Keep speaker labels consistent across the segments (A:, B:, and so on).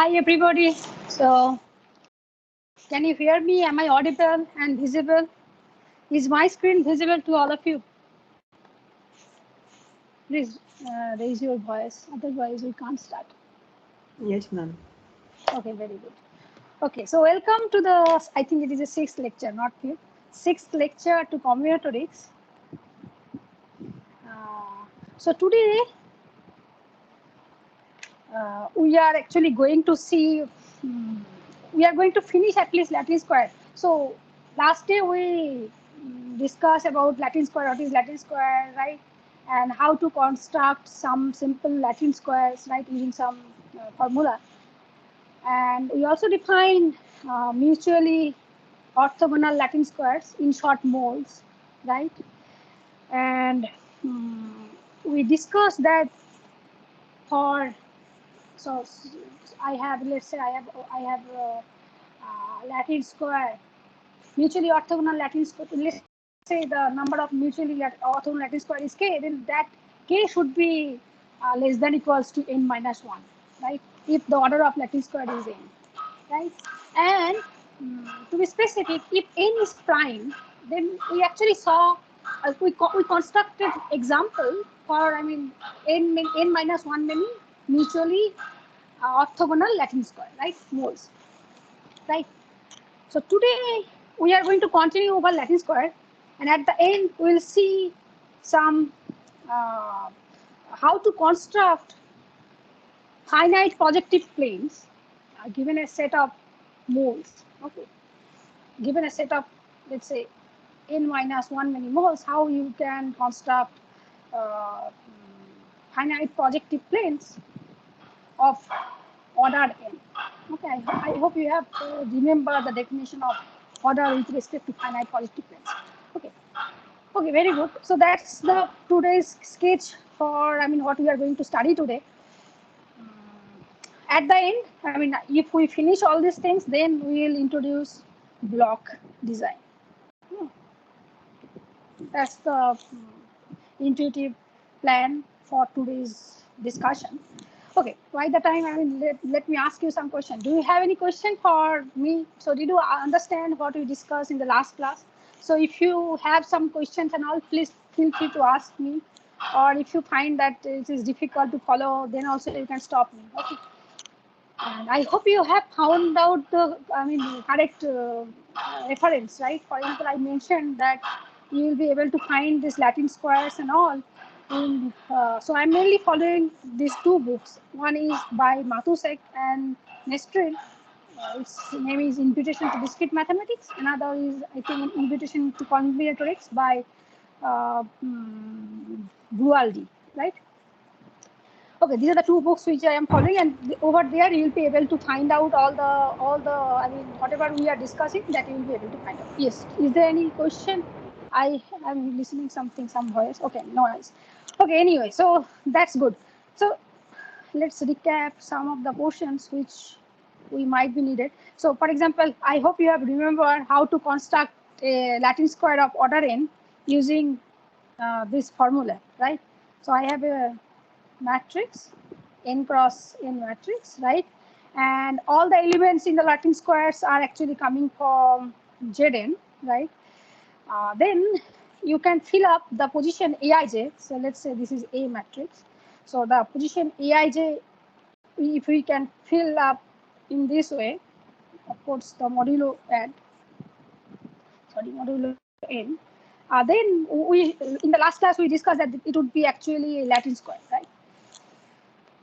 A: Hi everybody. So, can you hear me? Am I audible and visible? Is my screen visible to all of you? Please raise your voice. Otherwise, we can't start.
B: Yes, ma'am.
A: Okay, very good. Okay, so welcome to the. I think it is a sixth lecture, not fifth. Sixth lecture to combinatorics. So today we are actually going to see. We are going to finish at least Latin square. So last day we discussed about Latin square, what is Latin square, right? And how to construct some simple Latin squares, right, using some formula. And we also define mutually orthogonal Latin squares in short moles, right? And we discussed that for so I have, let's say I have Latin square, mutually orthogonal Latin square. Let's say the number of mutually orthogonal Latin square is k, then that k should be less than equals to n minus 1, right? If the order of Latin square is n, right? And to be specific, if n is prime, then we actually saw we constructed example for n minus 1 many mutually orthogonal Latin square, right? Moles, right? So today we are going to continue over Latin square, and at the end we'll see some how to construct finite projective planes given a set of moles. Okay, given a set of, let's say, n minus 1 many moles, how you can construct uh, finite projective planes of order n. Okay, I hope you have remember the definition of order with respect to finite projective planes. Okay, okay, very good. So that's the today's sketch for what we are going to study today. At the end, if we finish all these things, then we will introduce block design. Hmm. That's the intuitive plan for today's discussion. Okay, by the time, let me ask you some question. Do you have any question for me? So did you understand what we discussed in the last class? So if you have some questions and all, please feel free to ask me. Or if you find that it is difficult to follow, then also you can stop me. Okay. And I hope you have found out the, correct reference, right? For example, I mentioned that you will be able to find these Latin squares and all. So I'm mainly following these two books. One is by Matusek and Nestrin. Its name is Invitation to Discrete Mathematics. Another is, I think, Invitation to Combinatorics by Gualdi, right? Okay, these are the two books which I am following, and over there you will be able to find out all the whatever we are discussing, that you will be able to find out. Yes, is there any question? I am listening some voice. Okay, no worries. Okay, anyway, so that's good. So let's recap some of the portions which we might be needed. So for example, I hope you have remembered how to construct a Latin square of order n using this formula, right? So I have a matrix, n cross n matrix, right? And all the elements in the Latin squares are actually coming from Zn, right? Then you can fill up the position Aij. So let's say this is A matrix. So the position Aij, if we can fill up in this way, of course the modulo n. Then in the last class we discussed that it would be actually Latin square, right?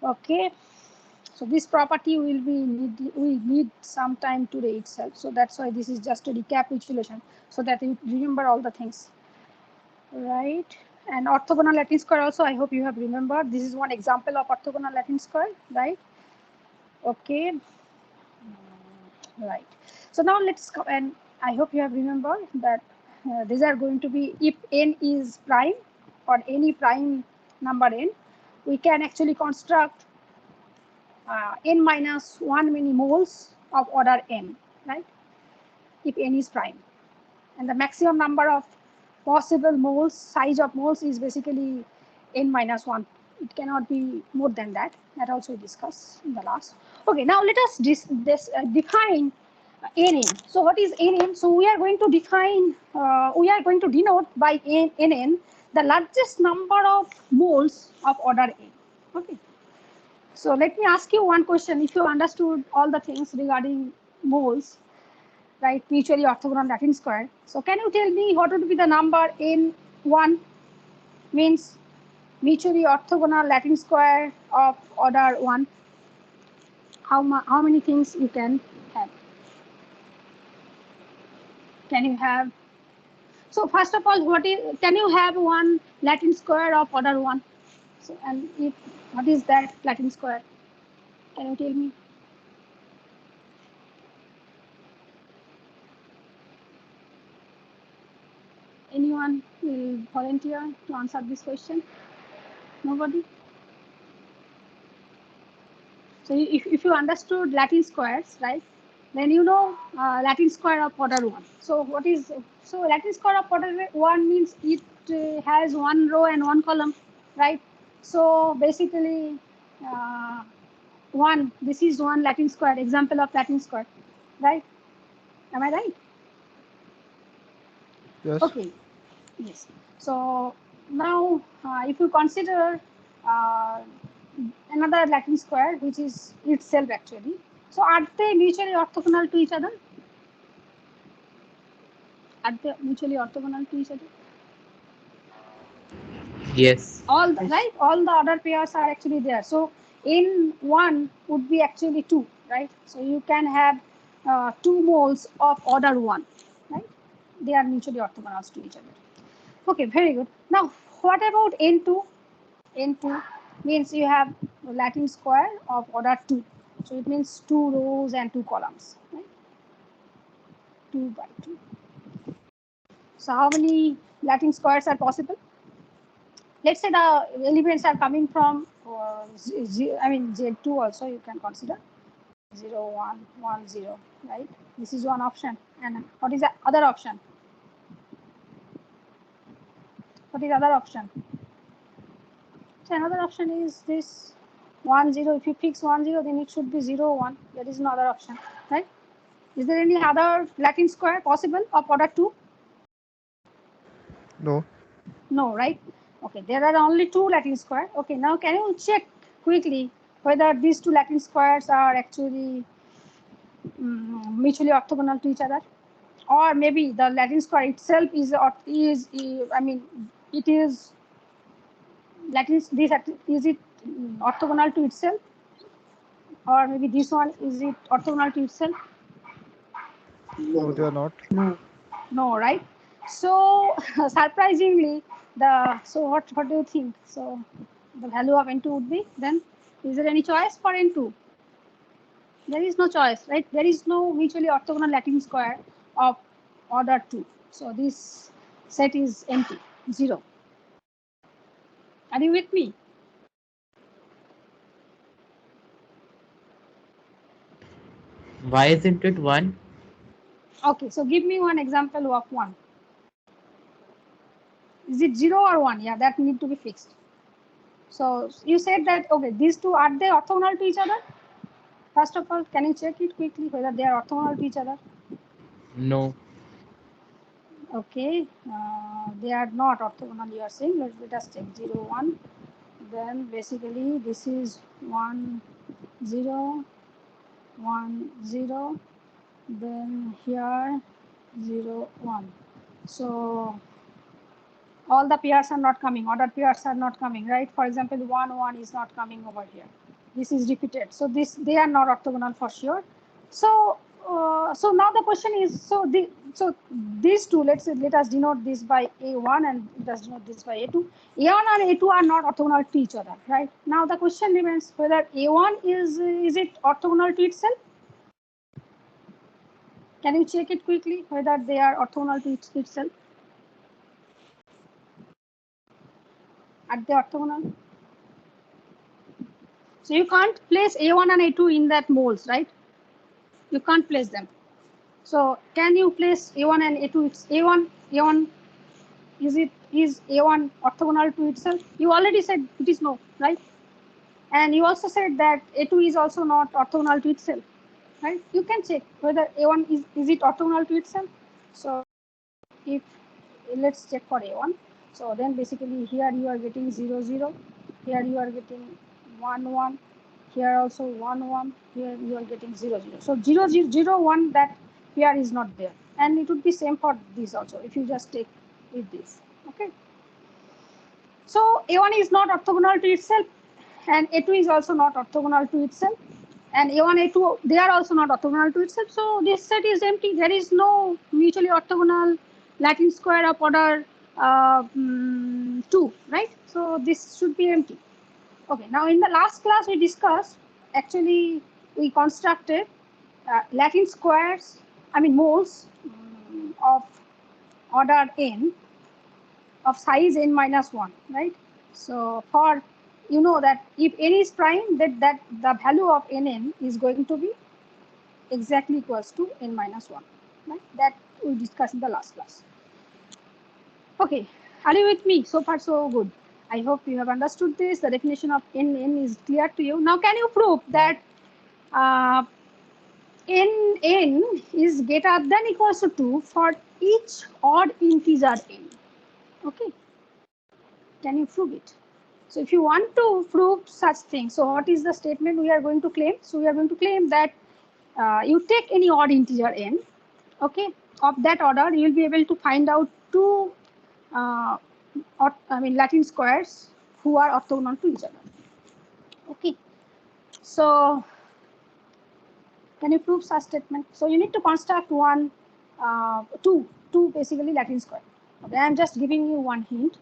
A: Okay. So this property we need some time today itself. So that's why this is just a recapitulation so that you remember all the things, right? And orthogonal Latin square also, I hope you have remembered. This is one example of orthogonal Latin square, right? Okay, right. So now let's go, and I hope you have remembered that these are going to be, if n is prime or any prime number n, we can actually construct n minus 1 many moles of order n, right? If n is prime. And the maximum number of possible moles, size of moles, is basically n minus 1 It cannot be more than that. That also we discussed in the last. Okay, now let us define NN. So what is NN? So we are going to define, we are going to denote by NN the largest number of moles of order N. Okay. So let me ask you one question. If you understood all the things regarding moles, right, mutually orthogonal Latin square. So can you tell me what would be the number N1 means mutually orthogonal Latin square of order 1? How many things you can have? Can you have? So first of all, can you have one Latin square of order 1? So and if what is that Latin square? Can you tell me? Anyone will volunteer to answer this question? Nobody? So if you understood Latin squares, right, then you know Latin square of order 1. So so Latin square of order 1 means it has one row and one column, right? So basically, this is one Latin square, example of Latin square, right? Am I right?
C: Yes.
A: Okay, yes. So now if you consider uh, another Latin square, which is itself actually. So are they mutually orthogonal to each other? Are they mutually orthogonal to each other?
D: Yes.
A: Right, all the other pairs are actually there. So in one would be actually two, right? So you can have two moles of order one, right? They are mutually orthogonal to each other. Okay, very good. Now, what about N2? N2 means you have Latin square of order 2. So it means two rows and two columns, right? 2 by 2. So how many Latin squares are possible? Let's say the elements are coming from, Z2 also you can consider 0, 1, 1, 0, right? This is one option. And what is the other option? What is the other option? So another option is this 1, 0. If you fix 1, 0, then it should be 0, 1. There is no other option, right? Is there any other Latin square possible of order 2?
C: No.
A: No, right? Okay, there are only two Latin square. Okay, now can you check quickly whether these two Latin squares are actually mutually orthogonal to each other? Or maybe the Latin square itself it is Latin, is it orthogonal to itself? Or maybe this one, is it orthogonal to itself?
C: No, they are not.
B: No.
A: No, right? So surprisingly, what do you think? So the value of N2 would be then, is there any choice for N2? There is no choice, right? There is no mutually orthogonal Latin square of order 2. So this set is empty, 0. Are you with me?
D: Why isn't it 1?
A: Okay, so give me one example of 1. Is it 0 or 1? Yeah, that need to be fixed. So you said that, okay, these two, are they orthogonal to each other? First of all, can you check it quickly whether they are orthogonal to each other?
D: No.
A: Okay, they are not orthogonal, you are saying. Let us check 0, 1. Then basically this is 1, 0, 1, 0. Then here 0, 1. So all the pairs are not coming, ordered pairs are not coming, right? For example, 1, 1 is not coming over here. This is repeated. So they are not orthogonal for sure. So so now the question is, so these two, let us denote this by A1 and let us denote this by A2. A1 and A2 are not orthogonal to each other, right? Now the question remains whether A1 is it orthogonal to itself? Can you check it quickly whether they are orthogonal to itself? Are they orthogonal? So you can't place A1 and A2 in that moles, right? You can't place them. So can you place A1 and A2? It's A1 is A1 orthogonal to itself? You already said it is no, right? And you also said that A2 is also not orthogonal to itself, right? You can check whether A1 is it orthogonal to itself. So if let's check for A1. So then basically here you are getting 0 0, here you are getting 1 1, here also 1 1, here you are getting 0 0. So 0 0 0 1, that here is not there, and it would be same for this also if you just take with this. Okay. So A1 is not orthogonal to itself, and A2 is also not orthogonal to itself, and A1 A2 they are also not orthogonal to itself. So this set is empty. There is no mutually orthogonal Latin square of order 2, right? So this should be empty. Okay. Now in the last class we discussed, actually we constructed Latin squares, I mean moles of order n of size n minus 1, right? So for, you know that if n is prime, that the value of nn is going to be exactly equals to n minus 1, right? That we discussed in the last class. Okay, are you with me? So far so good. I hope you have understood this. The definition of n is clear to you. Now can you prove that uh, n is greater than equals to 2 for each odd integer n? Okay, can you prove it? So if you want to prove such thing, so what is the statement we are going to claim? So we are going to claim that you take any odd integer n, okay, of that order, you will be able to find out two, Latin squares who are orthogonal to each other. Okay, so can you prove such statement? So you need to construct two basically Latin square. Okay, I am just giving you one hint.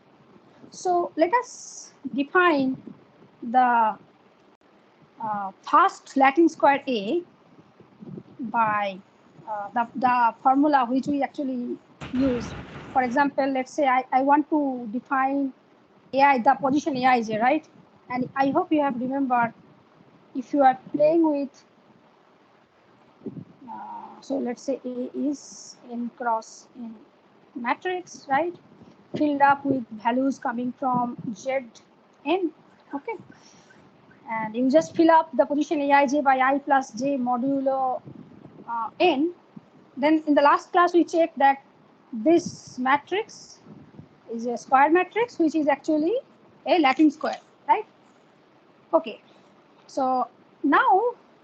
A: So let us define the first Latin square A by the formula which we actually use. For example, let's say I want to define AI, the position Aij, right? And I hope you have remembered, if you are playing with, so let's say A is n cross n matrix, right? Filled up with values coming from Zn, okay? And you just fill up the position Aij by I plus j modulo n. Then in the last class we checked that this matrix is a square matrix, which is actually a Latin square, right? Okay, so now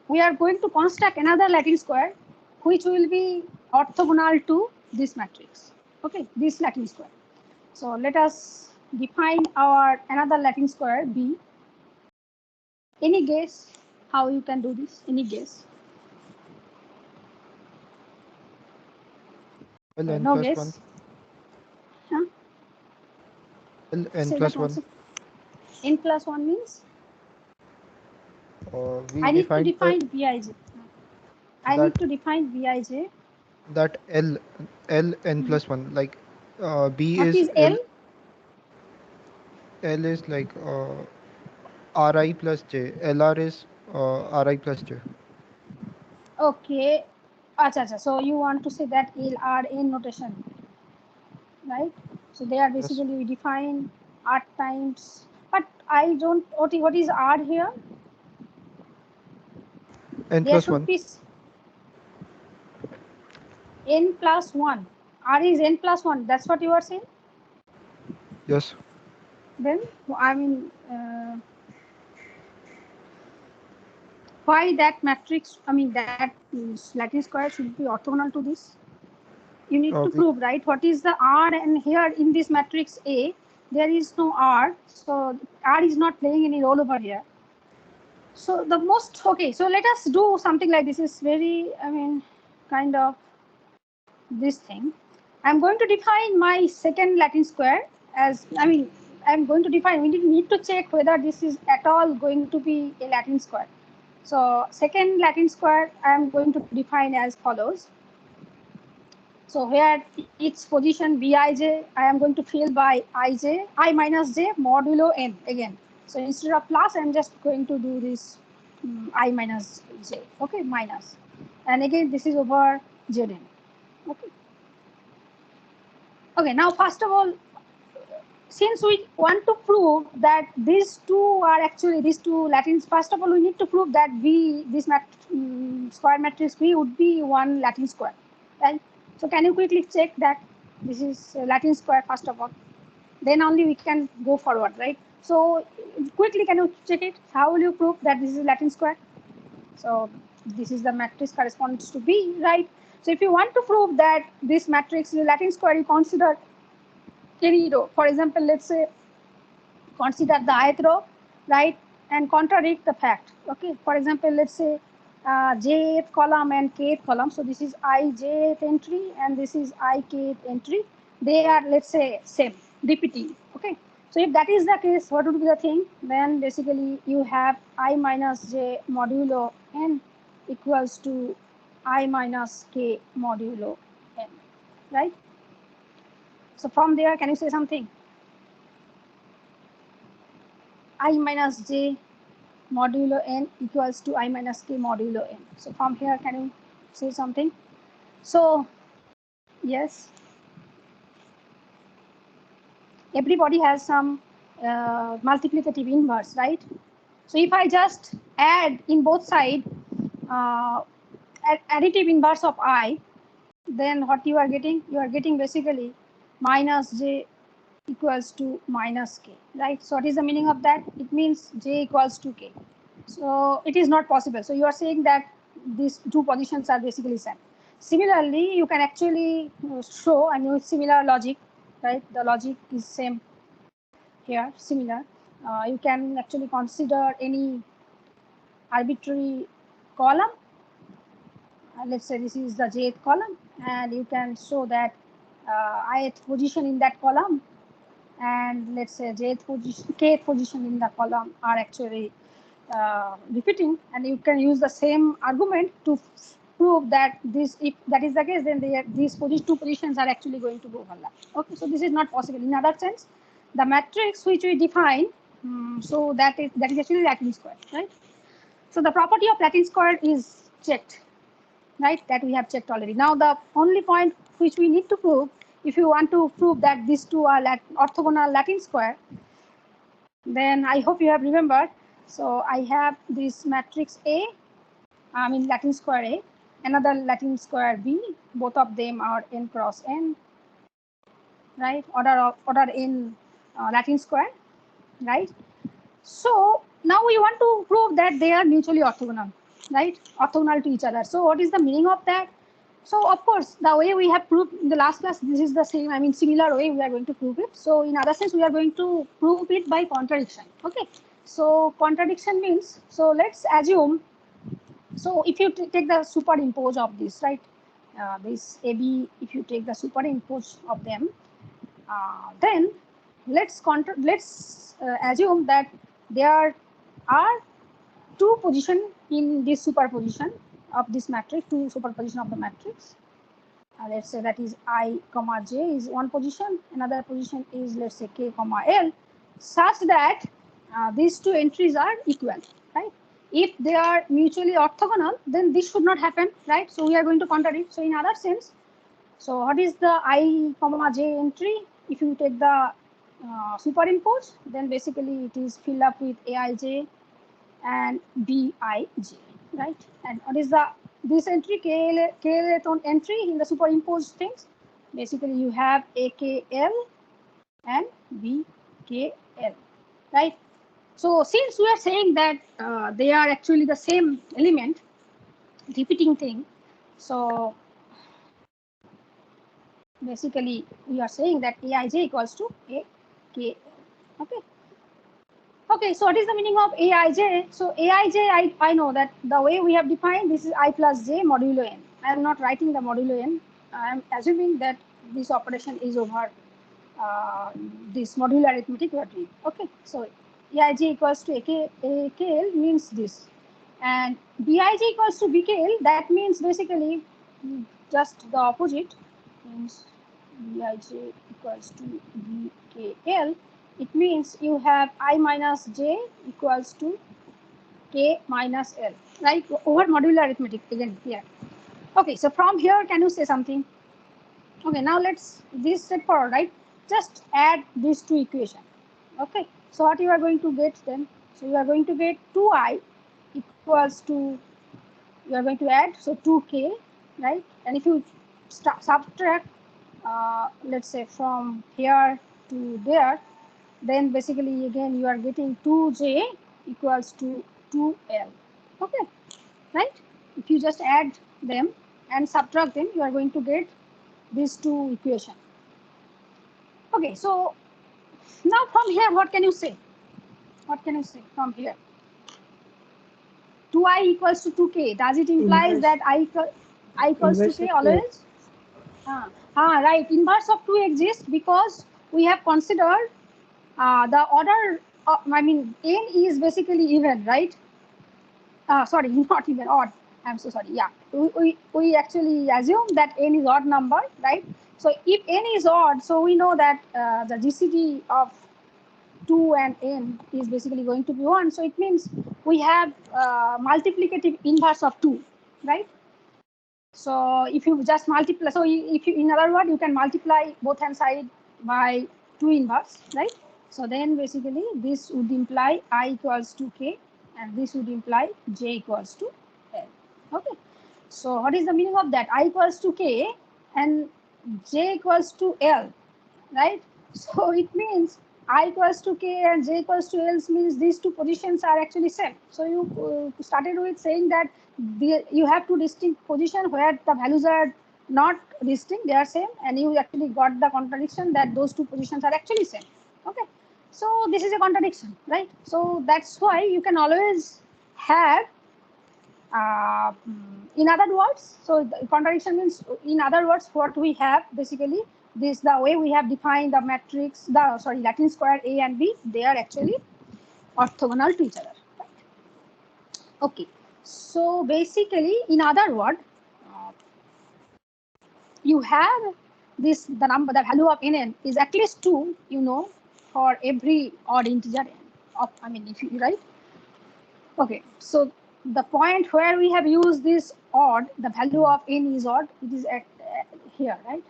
A: we are going to construct another Latin square which will be orthogonal to this matrix, okay, this Latin square. So let us define our another Latin square B. Any guess how you can do this? Any guess?
C: L n
A: No
C: plus 1.
A: guess? Huh?
C: L n
A: Say that
C: plus
A: once.
C: 1.
A: N plus 1 means?
C: We
A: I need to
C: defined
A: define Bij. I
C: that
A: need to define Bij.
C: that L n plus 1, like B
A: What
C: is
A: is L?
C: L is like Ri plus J. Lr is Ri plus J.
A: Okay. Acha, acha. So you want to say that L R N notation, right? So they are
C: Yes.
A: basically we define R times. But I don't. What is R here?
C: N
A: There
C: plus
A: should
C: 1.
A: be N plus 1. R is N plus 1. That's what you are saying?
C: Yes.
A: Then, I mean, why that matrix, I mean, that Latin square should be orthogonal to this? You need to
C: We
A: prove, right? What is the R, and here in this matrix A, there is no R. So R is not playing any role over here. So the most, okay, so let us do something like this. Is very, I mean, kind of this thing. I'm going to define my second Latin square as, I mean, I'm going to define, we need to check whether this is at all going to be a Latin square. So second Latin square, I am going to define as follows. So where each position Bij, I am going to fill by Ij, I minus j modulo n again. So instead of plus, I'm just going to do this I minus j, okay, minus. And again, this is over Zn, okay. Okay, now first of all, since we want to prove that these two are actually these two Latins, first of all, we need to prove that V, this square matrix V would be one Latin square, right? So can you quickly check that this is Latin square first of all? Then only we can go forward, right? So quickly, can you check it? How will you prove that this is Latin square? So this is the matrix corresponds to B, right? So if you want to prove that this matrix is Latin square, you consider any row. For example, let's say consider the ith row, right, and contradict the fact. Okay, for example, let's say jth column and kth column. So this is I jth entry and this is I kth entry. They are, let's say, same, repeating. Okay, so if that is the case, what would be the thing? Then basically you have I minus j modulo n equals to I minus k modulo n, right? So from there, can you say something? I minus j modulo n equals to I minus k modulo n. So from here, can you say something? So yes, everybody has some multiplicative inverse, right? So if I just add in both sides uh, additive inverse of I, then what you are getting? You are getting basically minus j equals to minus k, right? So what is the meaning of that? It means j equals to k. So it is not possible. So you are saying that these two positions are basically same. Similarly, you can actually show and use similar logic, right? The logic is same here, similar. You can actually consider any arbitrary column. Let's say this is the jth column, and you can show that ith position in that column and let's say jth position, kth position in the column are actually repeating, and you can use the same argument to prove that this, if that is the case, then these two positions are actually going to go overlap. Okay, so this is not possible. In other sense, the matrix which we define, so that is actually Latin square, right? So the property of Latin square is checked, right? That we have checked already. Now the only point which we need to prove, if you want to prove that these two are orthogonal Latin square, then I hope you have remembered. So I have this matrix A, I mean Latin square A, another Latin square B. Both of them are n cross n, right? Order n Latin square, right? So now we want to prove that they are mutually orthogonal, right? Orthogonal to each other. So what is the meaning of that? So of course, the way we have proved in the last class, this is the same, I mean similar way we are going to prove it. So in other sense, we are going to prove it by contradiction. Okay. So contradiction means, so let's assume, so if you take the superimpose of this, right? This AB, if you take the superimpose of them, then let's assume that there are two position in this superposition of this matrix, two superposition of the matrix. Let's say that is I comma j is one position, another position is, let's say, k comma l, such that these two entries are equal, right? If they are mutually orthogonal, then this should not happen, right? So we are going to contradict. So in other sense, so what is the I comma j entry? If you take the superimpose, then basically it is filled up with aij and bij, right? And what is the this entry, kth entry in the superimposed things? Basically you have akl and bkl, right? So since we are saying that they are actually the same element, repeating thing, so basically we are saying that aij equals to akl. Okay. Okay, so what is the meaning of aij? So aij, I know that the way we have defined this is I plus j modulo n. I am not writing the modulo n. I am assuming that this operation is over this modular arithmetic we are doing. Okay, so aij equals to akl means this, and bij equals to bkl. That means basically just the opposite, means bij equals to bkl. It means you have I minus j equals to k minus l, right? Over modular arithmetic again here. Okay, so from here, can you say something? Okay, now let's this straightforward, right? just add these two equations. Okay, so what you are going to get then? So you are going to get 2I equals to, you are going to add, so 2k, right? And if you subtract, let's say from here to there, then basically again you are getting 2j equals to 2l. Okay, right? If you just add them and subtract them, you are going to get these two equations. Okay, so now from here, what can you say? What can you say from here? 2I equals to 2k. Does it implies
B: Inverse.
A: that I equals to
B: Inverse
A: k
B: of 2x.
A: always? Right. Inverse of 2 exists because we have considered the order. I mean, n is basically even, right? Sorry, not even, odd. I'm so sorry. Yeah, we actually assume that n is odd number, right? So if n is odd, so we know that the GCD of 2 and n is basically going to be 1. So it means we have multiplicative inverse of 2, right? So if you just multiply, so if you, in other words, you can multiply both hand side by 2 inverse, right? So then basically this would imply I equals to k, and this would imply j equals to l. Okay. So what is the meaning of that? I equals to k and j equals to l, right? So it means I equals to k and j equals to l means these two positions are actually same. So you started with saying that you have two distinct positions where the values are not distinct, they are same, and you actually got the contradiction that those two positions are actually same. Okay, so this is a contradiction, right? So that's why you can always have in other words, so the contradiction means, in other words, what we have basically, this the way we have defined the matrix, the sorry, Latin square A and B, they are actually orthogonal to each other. Right? Okay, so basically, in other word, you have this, the number, the value of n is at least 2, you know, for every odd integer n of, I mean, if you, right? Okay, so the point where we have used this odd, the value of n is odd, it is at here, right?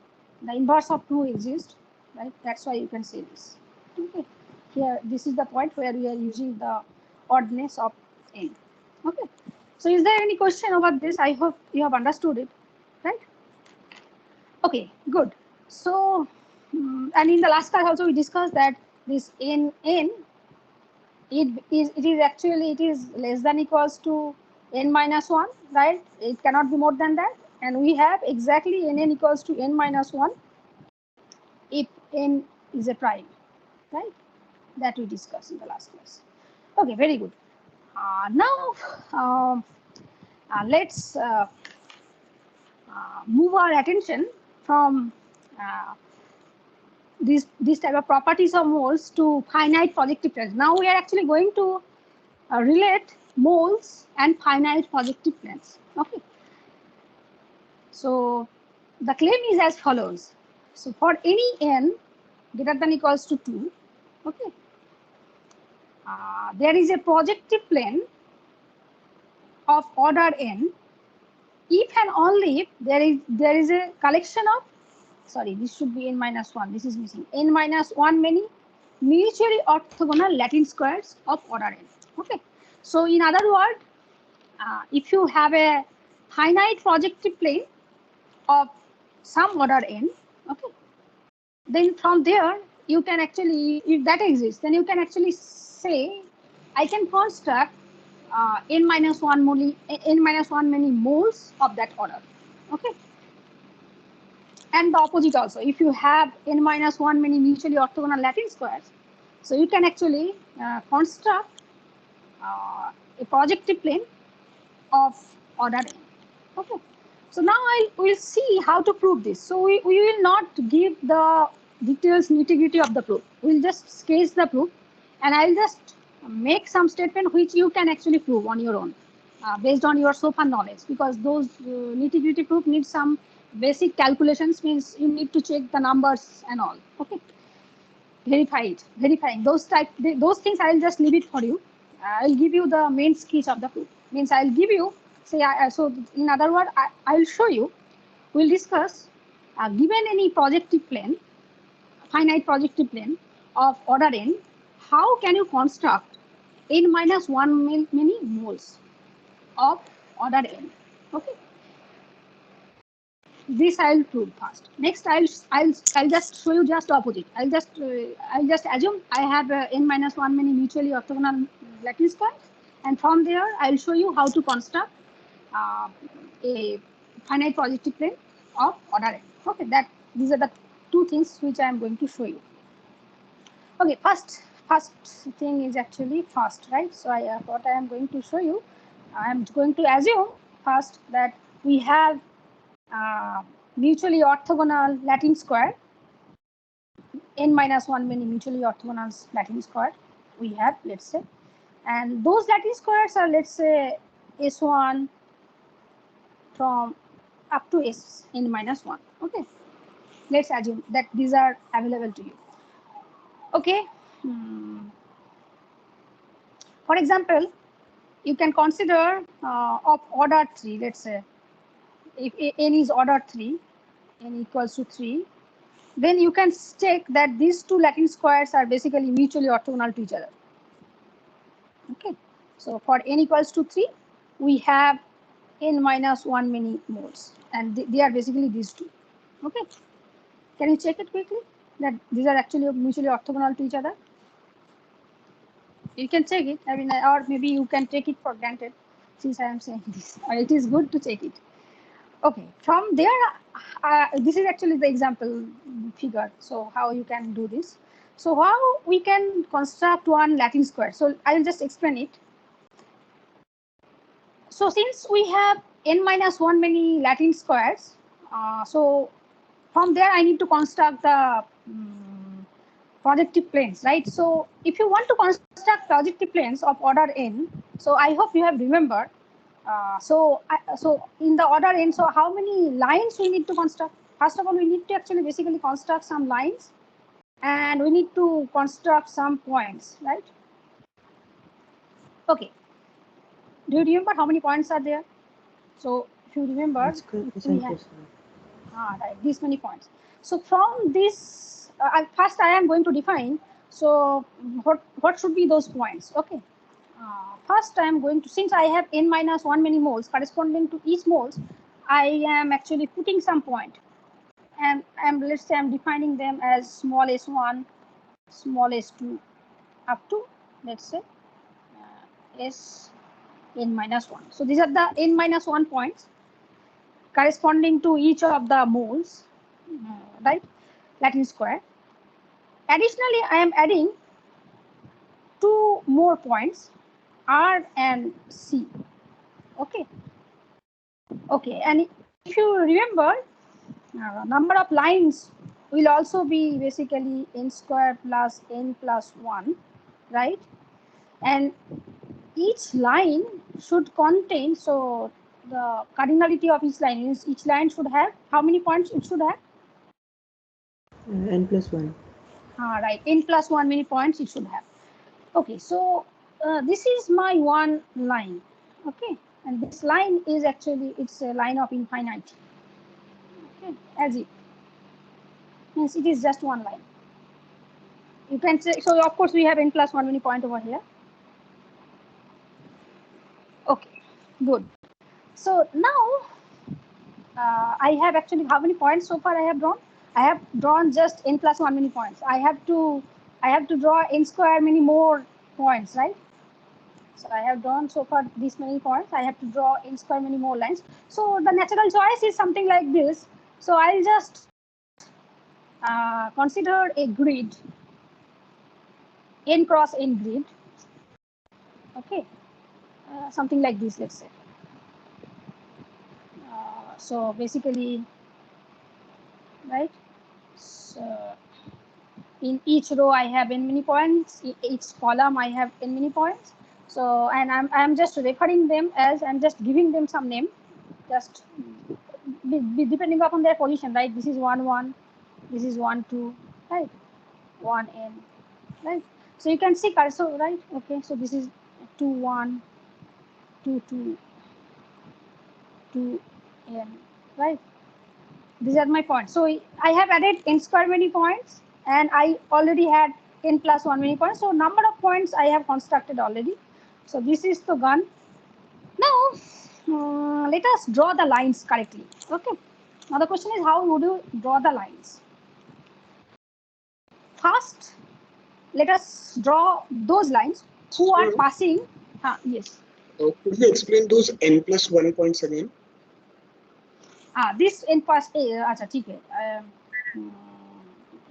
A: The inverse of 2 exists, right? That's why you can say this. Okay, here, this is the point where we are using the oddness of n. Okay, so is there any question about this? I hope you have understood it, right? Okay, good. So, and in the last class also we discussed that this n it is actually, it is less than equals to n minus 1, right? It cannot be more than that, and we have exactly n equals to n minus 1 if n is a prime, right? That we discussed in the last class. Okay, very good. Now let's move our attention from these type of properties of moles to finite projective planes. Now we are actually going to relate moles and finite projective planes. Okay. So the claim is as follows. So for any n greater than equals to 2, okay, there is a projective plane of order n if and only if there is a collection of, sorry, this should be n minus 1, this is missing, n minus 1 many mutually orthogonal Latin squares of order n. Okay, so in other words, if you have a finite projective plane of some order n, okay, then from there you can actually, if that exists, then you can actually say I can construct n minus 1 many moles of that order. Okay, and the opposite also, if you have n minus 1 many mutually orthogonal Latin squares, so you can actually construct a projective plane of order n. Okay, so now we'll see how to prove this. So we will not give the details, nitty-gritty of the proof. We'll just sketch the proof, and I'll just make some statement which you can actually prove on your own based on your so far knowledge, because those nitty-gritty proof need some basic calculations, means you need to check the numbers and all. Okay, verifying those things I'll just leave it for you. I'll give you the main sketch of the proof, means I'll give you, say, so in other words, I'll show you, we'll discuss given any projective plane finite projective plane of order n, how can you construct n minus 1 many moles of order n? Okay, this I'll prove first. Next, I'll just show you just opposite. I'll just assume I have n minus 1 many mutually orthogonal lattice squares, and from there I'll show you how to construct uh, a finite projective plane of order n. Okay, that these are the two things which I am going to show you. Okay, first thing is actually first, right? So what I am going to show you, I am going to assume first that we have mutually orthogonal Latin square, n minus 1 many mutually orthogonal Latin square we have, let's say, and those Latin squares are, let's say, S1 from up to S n minus 1. Okay, let's assume that these are available to you. Okay, for example, you can consider of order 3, let's say, if n is order 3, n equals to 3, then you can check that these two Latin squares are basically mutually orthogonal to each other. Okay, so for n equals to 3, we have n minus 1 many moles, and they are basically these two. Okay, can you check it quickly that these are actually mutually orthogonal to each other? You can check it. I mean, or maybe you can take it for granted since I am saying this. Or it is good to check it. Okay, from there, this is actually the example figure. So how you can do this? So how we can construct one Latin square? So I will just explain it. So since we have n minus 1 many Latin squares, so from there I need to construct the projective planes, right? So if you want to construct projective planes of order n, so I hope you have remembered. So in the order n, so how many lines we need to construct? First of all, we need to actually basically construct some lines, and we need to construct some points, right? Okay. Do you remember how many points are there? So if you remember,
B: It's good.
A: we have right, these many points. So from this, first I am going to define. So what should be those points? Okay. First, I am going to, since I have n minus 1 many moles corresponding to each moles, I am actually putting some point, and let's say I'm defining them as small s1, small s2, up to, let's say, s n minus 1. So these are the n minus 1 points corresponding to each of the moles, right? Latin square. Additionally, I am adding two more points, R and C. Okay. Okay, and if you remember, number of lines will also be basically n square plus n plus 1, right? And each line should contain, so the cardinality of each line is each line should have, how many points it should have?
B: n plus 1.
A: Right, n plus 1 many points it should have. Okay, so this is my one line. Okay, and this line is actually, it's a line of infinity. Okay, as it means it is just one line. You can say, so of course we have n plus 1 many point over here. Okay, good. So now I have actually, how many points so far I have drawn? I have drawn just n plus 1 many points. I have to draw n square many more points, right? So I have drawn so far these many points. I have to draw n square many more lines. So the natural choice is something like this. So I'll just consider a grid, n cross n grid. Okay, something like this, let's say. So basically, right? So in each row I have n many points. Each column I have n many points. So, and I'm just referring them as, I'm just giving them some name, just depending upon their position, right? This is 1 1, this is 1 2, right? 1 n, right? So you can see cursor, right? Okay, so this is 2 1, 2 2, 2 n, right? These are my points. So I have added n square many points and I already had n plus 1 many points. So number of points I have constructed already. So this is the gun. Now let us draw the lines correctly. Okay. Now the question is, how would you draw the lines? First, let us draw those lines who are passing. Yes.
E: Could you explain those n plus 1 points again?
A: This n plus acha, ठीक है.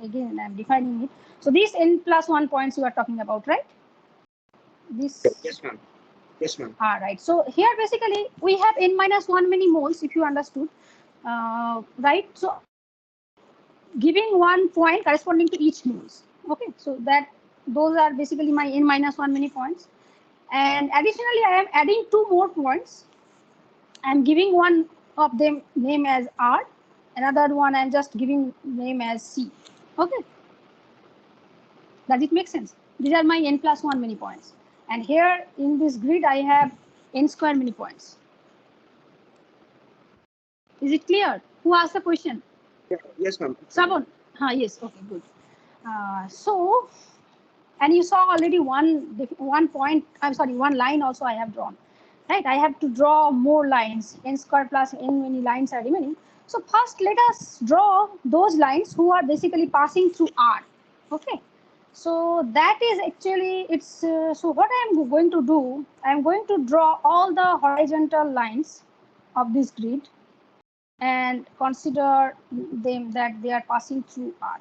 A: Again, I'm defining it. So these n plus 1 points you are talking about, right? This.
E: Yes, ma'am. Yes, ma'am.
A: Right. So here basically we have n minus 1 many moles, if you understood. Right. So giving 1 point corresponding to each moles. Okay. So that those are basically my n minus 1 many points. And additionally, I am adding 2 more points. I am giving one of them name as R, another one I am just giving name as C. Okay. Does it make sense? These are my n plus 1 many points. And here in this grid, I have n square many points. Is it clear? Who asked the question?
E: Yes, ma'am.
A: Someone? Yes. Okay, good. So, and you saw already one point, I'm sorry, one line also I have drawn. Right? I have to draw more lines. N square plus n many lines are remaining. So first, let us draw those lines who are basically passing through R. Okay. So that is actually, it's, so what I am going to do, I am going to draw all the horizontal lines of this grid and consider them that they are passing through R.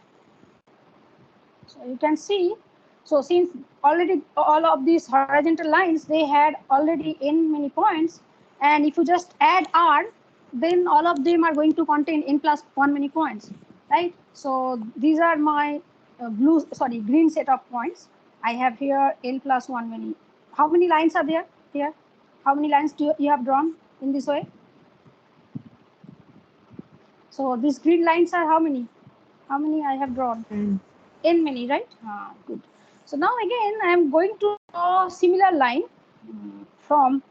A: So you can see, so since already all of these horizontal lines, they had already n many points, and if you just add R, then all of them are going to contain n plus 1 many points, right? So these are my green set of points. I have here n plus 1 many. How many lines are there here? How many lines do you have drawn in this way? So these green lines are how many? How many I have drawn? N many, right? Good. So now again, I am going to draw similar line from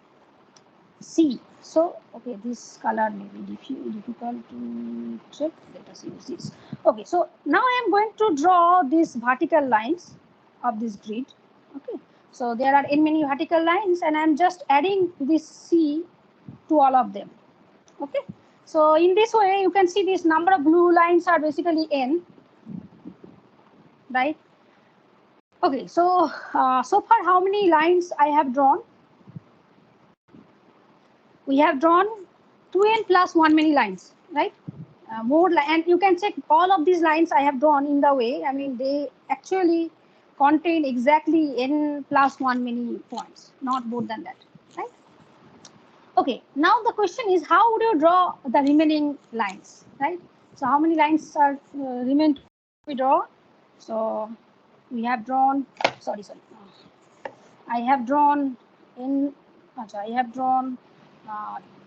A: C. So, okay, this color may be difficult to check. Let us use this. Okay, so now I am going to draw these vertical lines of this grid. Okay, so there are n many vertical lines, and I am just adding this C to all of them. Okay, so in this way, you can see this number of blue lines are basically n, right? Okay, so so far how many lines I have drawn? We have drawn 2n plus 1 many lines, right? And you can check all of these lines I have drawn in the way. I mean, they actually contain exactly n plus 1 many points, not more than that, right? Okay, now the question is, how would you draw the remaining lines, right? So how many lines are remain to be drawn? So we have drawn, sorry. I have drawn I have drawn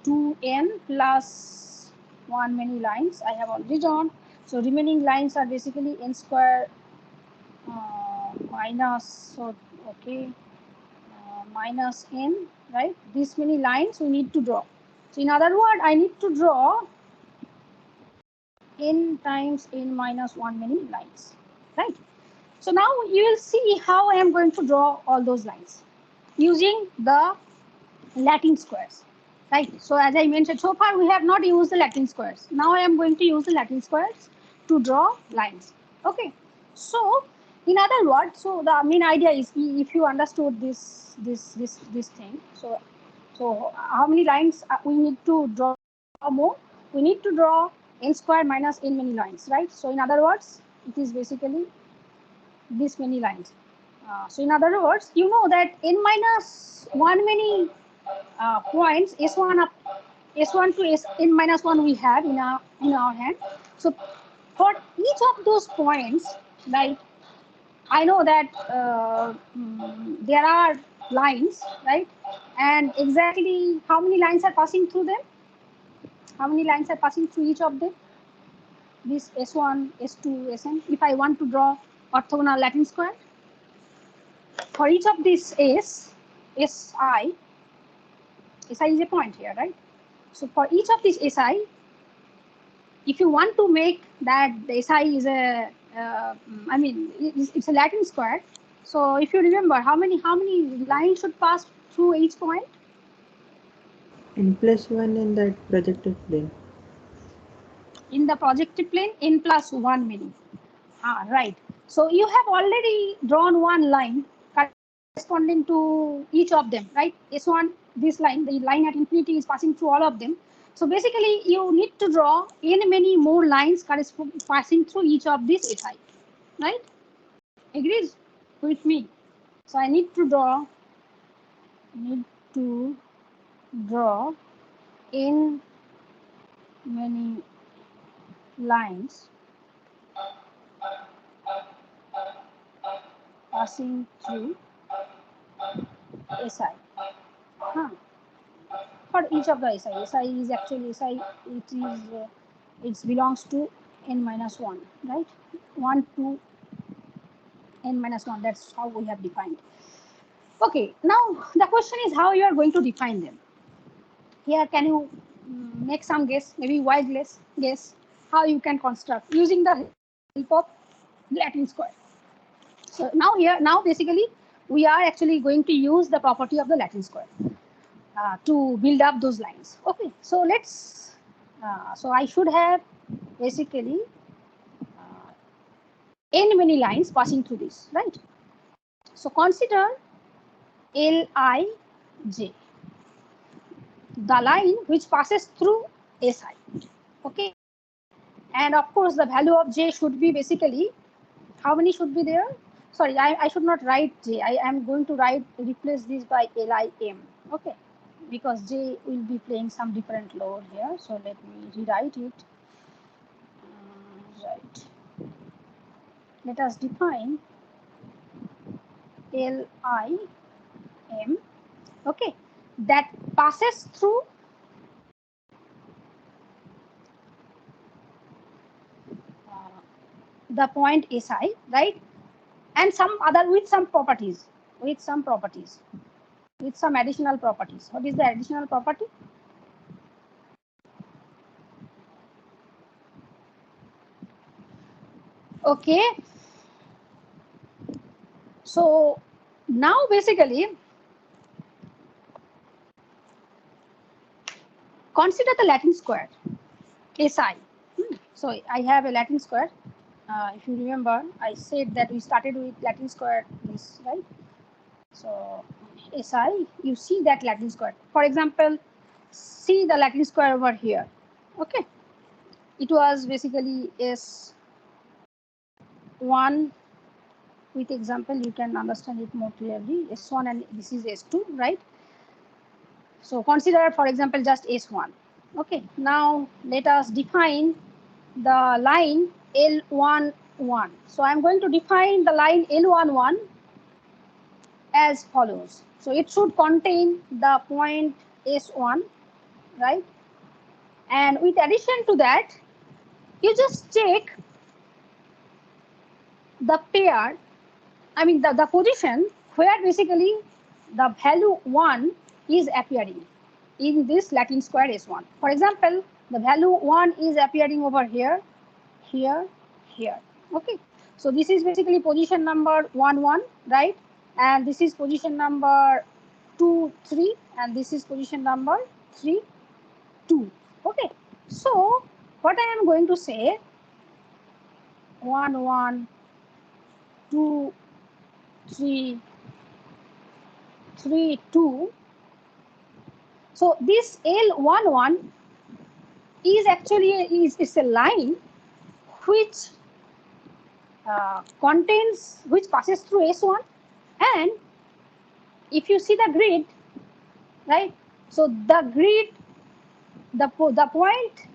A: 2n plus 1 many lines. I have already drawn. So remaining lines are basically n square minus, so okay, minus n, right? This many lines we need to draw. So in other words, I need to draw n times n minus 1 many lines, right? So now you will see how I am going to draw all those lines using the Latin squares, right? So as I mentioned, so far we have not used the Latin squares. Now I am going to use the Latin squares to draw lines. Okay. So in other words, so the main idea is, if you understood this thing, so how many lines we need to draw more? We need to draw n square minus n many lines, right? So in other words, it is basically this many lines. So in other words, you know that n minus 1 many points S1 to n minus 1 we have in our hand. So for each of those points, right, I know that there are lines, right, and exactly how many lines are passing through them? How many lines are passing through each of them? This S1, S2, Sn. If I want to draw orthogonal Latin square, for each of these Si is a point here, right? So for each of these Si, if you want to make that the Si is a I mean, it's a Latin square. So if you remember, how many lines should pass through each point?
B: n+1 in that projected plane.
A: In the projected plane, n+1 many. Right. So you have already drawn one line corresponding to each of them, right? S1, this line, the line at infinity is passing through all of them. So basically, you need to draw n many more lines passing through each of these SI, right? Agrees with me? So I need to draw n many lines passing through SI. For each of the SI. SI is actually SI. It belongs to n-1, right? 1 to n-1. That's how we have defined. Okay. Now the question is how you are going to define them. Here, can you make some guess? Maybe wide guess how you can construct using the help of Latin square. So now basically we are actually going to use the property of the Latin square to build up those lines. Okay, so let's. So I should have basically n many lines passing through this, right? So consider Lij, the line which passes through Si. Okay, and of course the value of j should be basically how many should be there? Sorry, I should not write j. I am going to replace this by lim. Okay, because j will be playing some different load here. So let me rewrite it. Right. Let us define lim. Okay, that passes through the point Si, right? And some other with some additional properties. What is the additional property? Okay. So now basically consider the Latin square Si. So I have a Latin square. If you remember, I said that we started with Latin square this, right? So Si, you see that Latin square. For example, see the Latin square over here. Okay. It was basically S1 with example, you can understand it more clearly. S1 and this is S2, right? So consider, for example, just S1. Okay. Now let us define the line L11. So I'm going to define the line L11 as follows. So it should contain the point S1, right? And with addition to that, you just check the pair, I mean the position where basically the value 1 is appearing in this Latin square S1. For example, the value 1 is appearing over here, here, here. Okay. So this is basically position number 1, 1, right? And this is position number 2, 3, and this is position number 3, 2. Okay. So what I am going to say, 1, 1, 2, 3, 3, 2. So this L11 is actually is a line which which passes through S1, and if you see the grid, right? So the grid, the point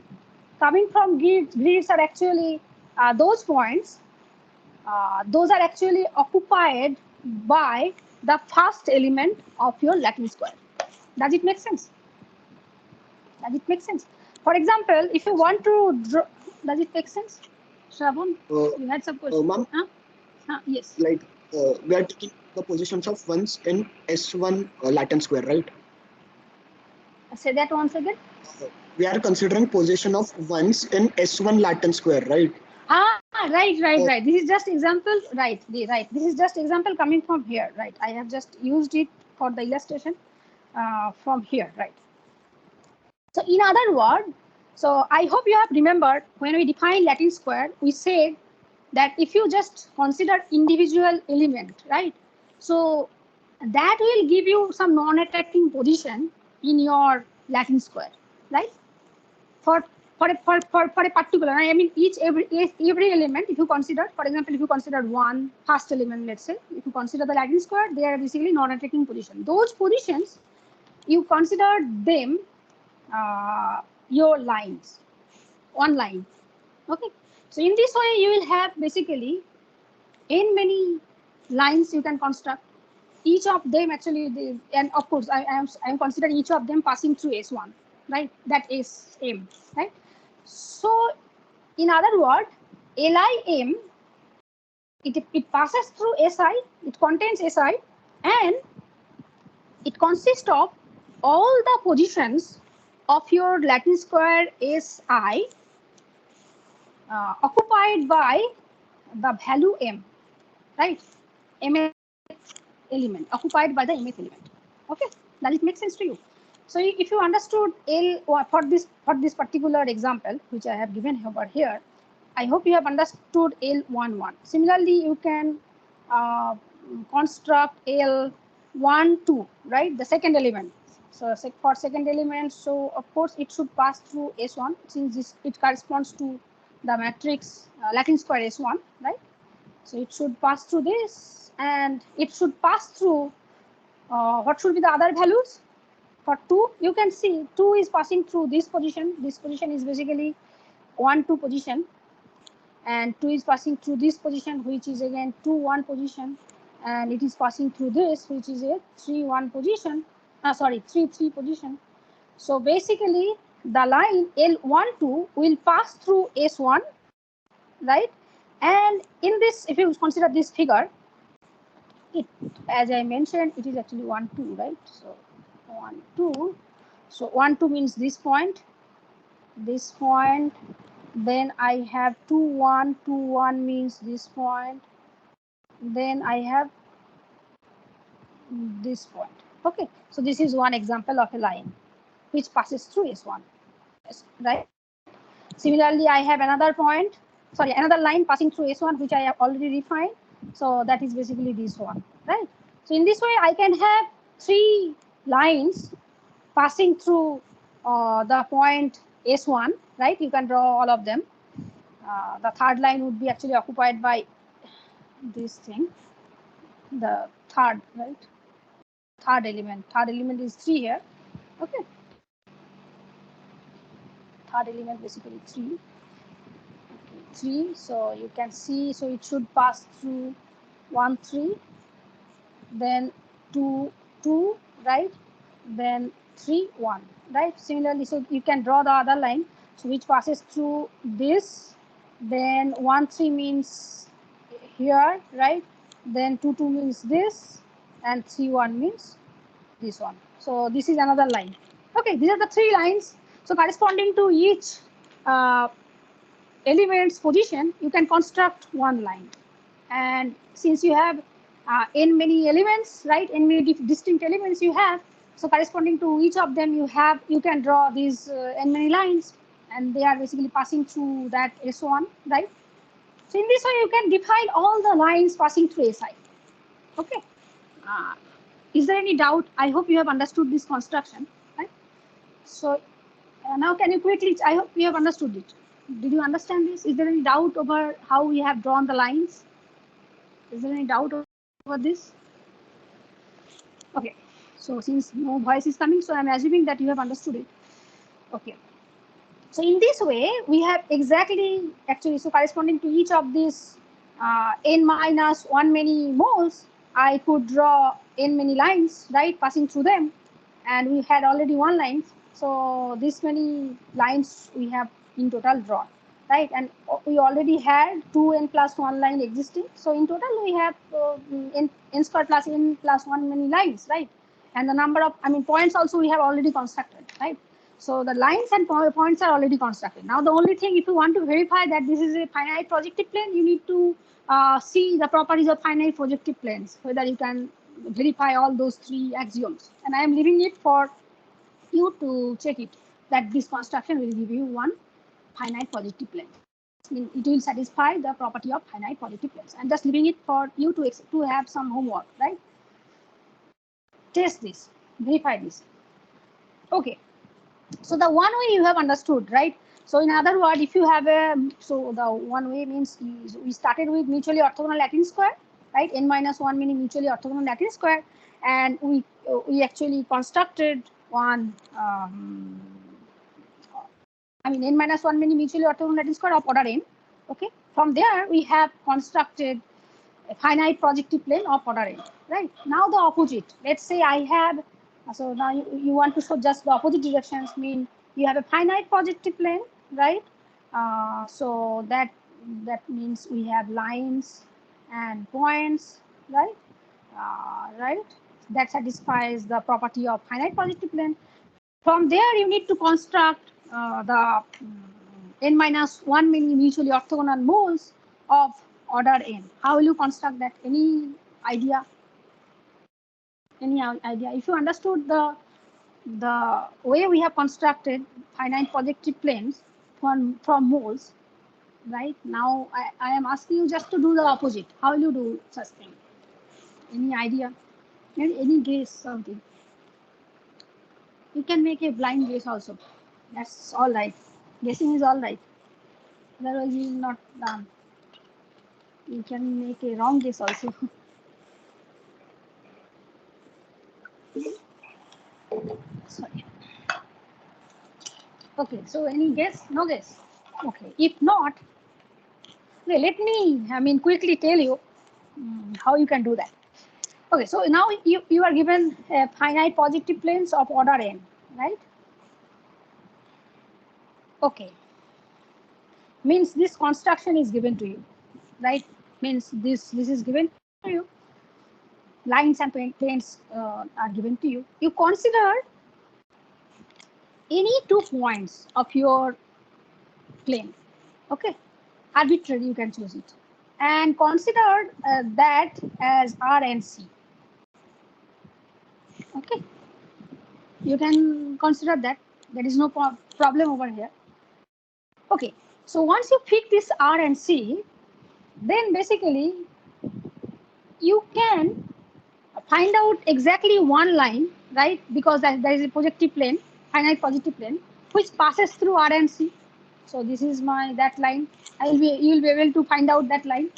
A: coming from grids are actually those points. Those are actually occupied by the first element of your Latin square. Does it make sense? Does it make sense? For example, if you want to draw, does it make sense? Shravan, you had some question.
E: Ma'am,
A: Yes.
E: like we are taking the positions of ones in S1 Latin square, right?
A: Say that once again.
E: We are considering position of ones in S1 Latin square, right?
A: Right. This is just example, right? This is just example coming from here, right? I have just used it for the illustration from here, right? So in other words, so I hope you have remembered when we define Latin square, we said that if you just consider individual element, right? So that will give you some non-attacking position in your Latin square, right? For for a particular, I mean every element, if you consider, for example, if you consider one first element, let's say, if you consider the Latin square, they are basically non-attacking position. Those positions you consider them your lines, one line. Okay. So in this way, you will have basically n many lines you can construct. Each of them actually, and of course, I am considering each of them passing through S1, right? That is M, right? So in other words, LIM, it passes through SI, it contains SI, and it consists of all the positions of your Latin square SI occupied by the value M, right? Mth element, occupied by the mth element. Okay, does it make sense to you? So if you understood L for this particular example, which I have given over here, I hope you have understood L11. Similarly, you can construct L12, right? The second element. So for second element, so of course it should pass through S1 since it corresponds to the matrix Latin square S1, right? So it should pass through this, and it should pass through what should be the other values? For 2, you can see 2 is passing through this position. This position is basically 1, 2 position, and 2 is passing through this position, which is again 2, 1 position, and it is passing through this, which is a 3, 1 position. Sorry, 3, 3 position. So basically, the line L12 will pass through S1, right? And in this, if you consider this figure, it, as I mentioned, it is actually 1, 2, right? So 1, 2. So 1, 2 means this point, then I have 2, 1, 2, 1 means this point, then I have this point. Okay, so this is one example of a line which passes through S1, right? Similarly, I have another point, sorry, another line passing through S1, which I have already defined. So that is basically this one, right? So in this way, I can have 3 lines passing through the point S1, right? You can draw all of them. The third line would be actually occupied by this thing, the third, right? Third element is 3 here. Okay. Third element basically 3. Okay, 3. So you can see, so it should pass through 1, 3, then 2, 2, right? Then 3, 1, right? Similarly, so you can draw the other line, so which passes through this, then 1, 3 means here, right? Then 2, 2 means this, and 3, 1 means this one. So this is another line. Okay, these are the 3 lines. So corresponding to each element's position, you can construct one line. And since you have n many elements, right, n many distinct elements you have, so corresponding to each of them, you can draw these n many lines, and they are basically passing through that S1, right? So in this way, you can define all the lines passing through SI. Okay. Is there any doubt? I hope you have understood this construction, right? So now can you quickly, I hope you have understood it. Did you understand this? Is there any doubt over how we have drawn the lines? Is there any doubt over this? Okay. So since no voice is coming, so I'm assuming that you have understood it. Okay. So in this way, we have exactly, actually, so corresponding to each of these n minus 1 many moles, I could draw n many lines, right, passing through them. And we had already 1 line. So this many lines we have in total drawn, right? And we already had 2n plus 1 line existing. So in total, we have n square plus n plus 1 many lines, right? And the number of, I mean, points also we have already constructed, right? So the lines and points are already constructed. Now the only thing, if you want to verify that this is a finite projective plane, you need to see the properties of finite projective planes, whether you can verify all those three axioms. And I am leaving it for you to check it, that this construction will give you one finite projective plane. I mean, it will satisfy the property of finite projective planes. I'm just leaving it for you to have some homework, right? Test this, verify this. Okay. So the one way you have understood, right? So in other words, if you have a, so the one way means we started with mutually orthogonal Latin square, right? N minus one meaning mutually orthogonal Latin square, and we actually constructed one. I mean, n minus one meaning mutually orthogonal Latin square of order n. Okay. From there, we have constructed a finite projective plane of order n. Right. Now the opposite. Let's say I have. So now you want to show just the opposite directions, mean you have a finite projective plane, right? So that means we have lines and points, right? Right. That satisfies the property of finite projective plane. From there, you need to construct the n minus 1 meaning mutually orthogonal moles of order n. How will you construct that? Any idea? Any idea? If you understood the way we have constructed finite projective planes from moles, right? Now I am asking you just to do the opposite. How will you do such thing? Any idea? Any guess something? You can make a blind guess also. That's all right. Guessing is all right. Otherwise, you will not done. You can make a wrong guess also. Sorry. Okay, so any guess? No guess. Okay, if not, okay, let me, I mean, quickly tell you how you can do that. Okay, so now you are given finite projective planes of order n, right? Okay, means this construction is given to you, right? Means this is given to you. Lines and planes are given to you. You consider any 2 points of your plane, okay? Arbitrary, you can choose it. And consider that as R and C, okay? You can consider that. There is no problem over here. Okay, so once you pick this R and C, then basically you can find out exactly one line, right? Because there is a projective plane, finite projective plane, which passes through R and C. So this is that line. You will be able to find out that line.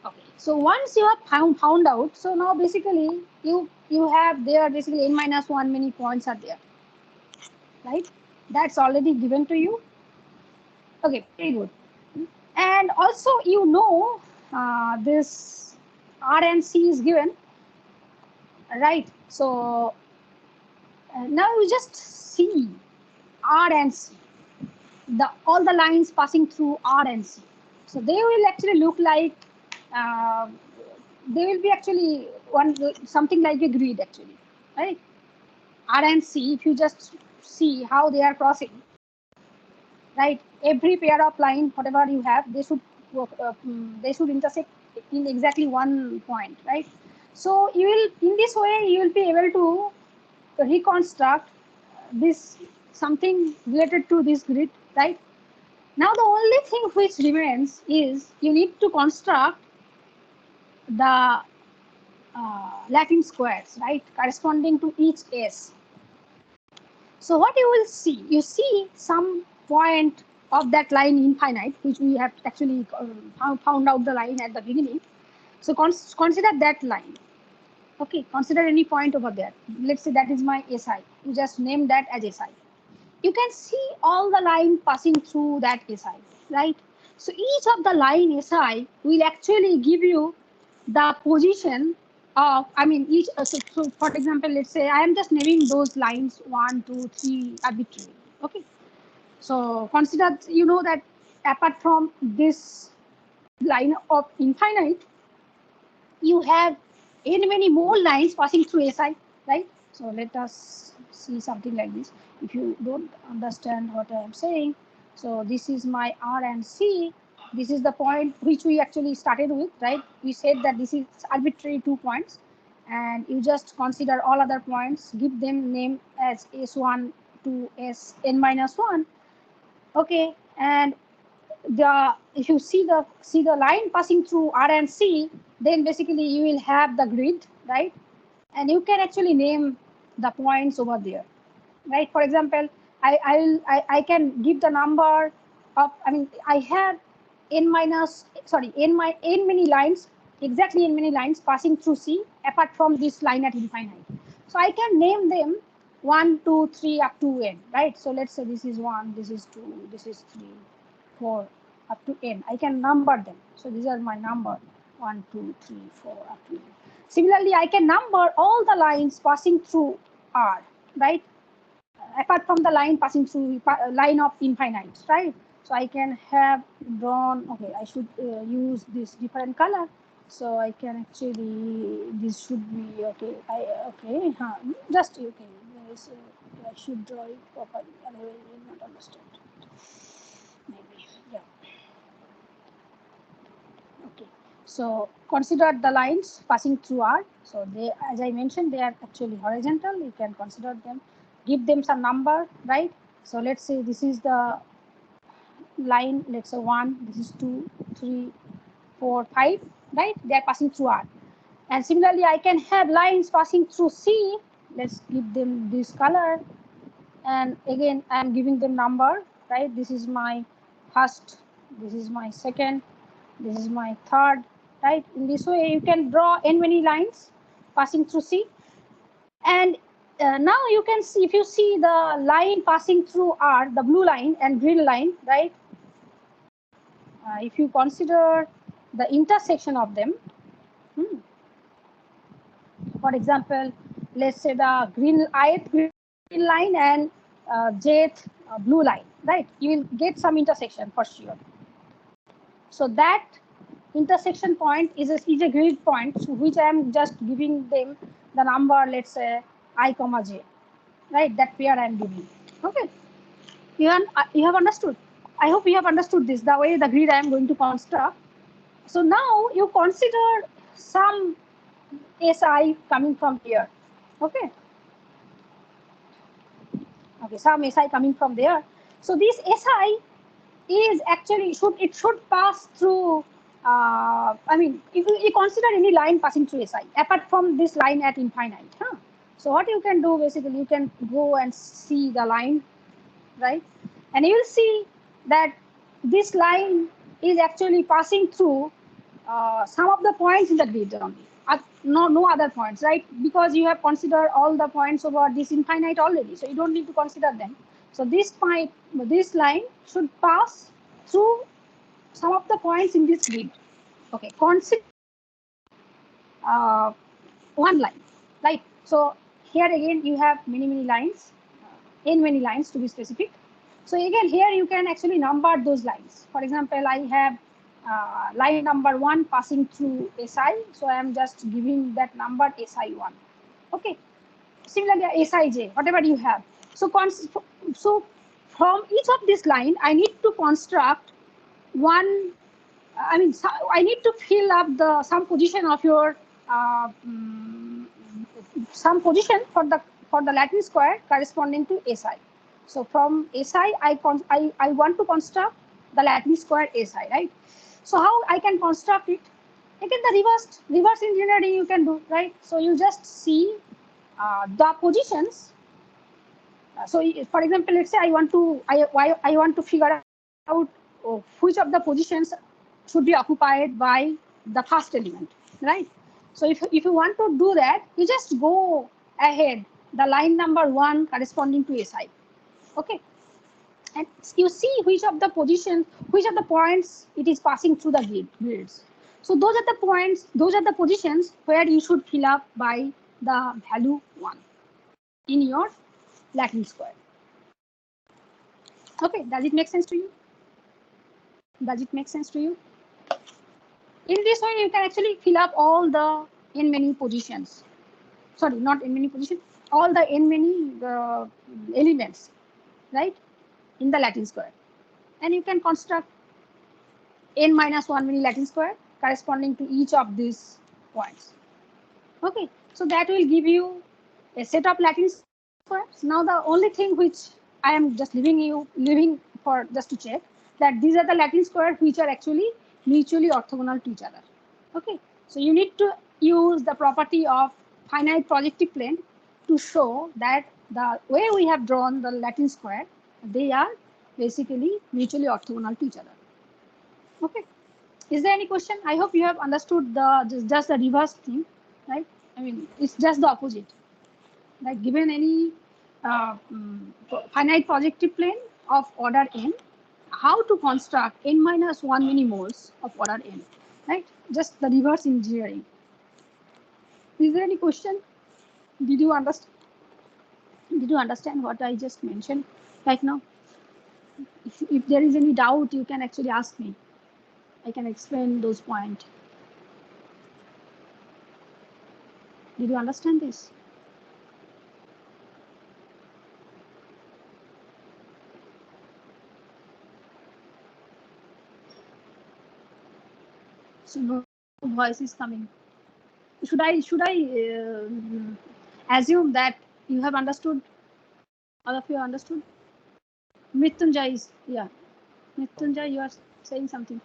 A: Okay. So once you have found out, so now basically you have there basically n minus 1 many points are there, right? That's already given to you. Okay, very good. And also this R and C is given, right? So now you just see R and C, all the lines passing through R and C. So they will actually look like uh, they will be actually something like a grid actually, right? R and C, if you just see how they are crossing, right? Every pair of line, whatever you have, they should intersect in exactly one point, right? So you will, in this way, you will be able to reconstruct this something related to this grid, right? Now the only thing which remains is you need to construct the Latin squares, right, corresponding to each S. So what you will see, you see some point of that line infinite, which we have actually found out the line at the beginning. So consider that line. Okay, consider any point over there. Let's say that is my SI. You just name that as SI. You can see all the line passing through that SI, right? So each of the line SI will actually give you the position of, I mean, each, so for example, let's say I am just naming those lines 1, 2, 3 arbitrarily, okay? So consider, that apart from this line of infinite, you have n many more lines passing through SI, right? So let us see something like this. If you don't understand what I am saying, so this is my R and C. This is the point which we actually started with, right? We said that this is arbitrary 2 points, and you just consider all other points, give them name as S1 to Sn minus 1. Okay, and if you see the line passing through R and C, then basically you will have the grid, right? And you can actually name the points over there, right? For example, I can give the number of, I mean, I have n minus, sorry, n many lines, exactly n many lines passing through C apart from this line at infinite. So I can name them 1, 2, 3 up to n, right? So let's say this is 1, this is 2, this is 3, 4 up to n. I can number them. So these are my number 1, 2, 3, 4 up to n. Similarly, I can number all the lines passing through R, right? Apart from the line passing through line of infinite, right? So I can have drawn, okay, I should use this different color. So I can actually, this should be, okay, okay, just, okay, yes, I should draw it properly, otherwise you will not understand. Maybe, yeah. Okay, so consider the lines passing through R. So they, as I mentioned, they are actually horizontal. You can consider them, give them some number, right? So let's say this is the line, let's say 1, this is 2, 3, 4, 5, right? They are passing through R. And similarly, I can have lines passing through C. Let's give them this color. And again, I am giving them number, right? This is my first, this is my second, this is my third, right? In this way, you can draw n many lines passing through C. And now you can see, if you see the line passing through R, the blue line and green line, right? If you consider the intersection of them, for example, let's say the ith green line and jth blue line, right? You will get some intersection for sure. So that intersection point is a grid point, which I am just giving them the number, let's say I comma j, right? That pair I am giving. Okay, you have understood. I hope you have understood this, the way the grid I am going to construct. So now you consider some SI coming from here. Okay. Okay, some SI coming from there. So this SI is actually should pass through. I mean, if you consider any line passing through SI apart from this line at infinite. Huh? So what you can do basically, you can go and see the line, right? And you will see that this line is actually passing through some of the points in the grid only. No other points, right? Because you have considered all the points over this infinite already, so you don't need to consider them. So this point, this line should pass through some of the points in this grid. Okay, consider uh, one line, right? So here again you have many lines, n many lines to be specific. So again here you can actually number those lines. For example, I have line number 1 passing through SI, so I am just giving that number SI1. Okay. Similarly, SIJ, whatever you have. So from each of this line, I need to construct one. I mean, I need to fill up the some position of your some position for the Latin square corresponding to SI. So from SI, I want to construct the Latin square SI, right? So how I can construct it? Again, the reverse engineering you can do, right? So you just see the positions. So for example, let's say I want to figure out which of the positions should be occupied by the first element, right? So if you want to do that, you just go ahead the line number 1 corresponding to SI. Okay, and you see which of the positions, which of the points it is passing through the grids. So those are the points, those are the positions where you should fill up by the value 1 in your Latin square. Okay, does it make sense to you? Does it make sense to you? In this way, you can actually fill up all the n many positions. sorry, not n many position, all the n many elements, right, in the Latin square. And you can construct n minus 1 many Latin square corresponding to each of these points. Okay, so that will give you a set of Latin squares. Now the only thing which I am just leaving for just to check that these are the Latin squares which are actually mutually orthogonal to each other. Okay, so you need to use the property of finite projective plane to show that the way we have drawn the Latin square, they are basically mutually orthogonal to each other. Okay, is there any question? I hope you have understood the just the reverse thing, right? I mean, it's just the opposite. Like given any finite projective plane of order n, how to construct n minus 1 many moles of order n, right? Just the reverse engineering. Is there any question? Did you understand? Did you understand what I just mentioned right now? If there is any doubt, you can actually ask me. I can explain those points. Did you understand this? So no voice is coming. Should I assume that you have understood? All of you understood? Mrityunjay is, yeah. Mrityunjay, you are saying something.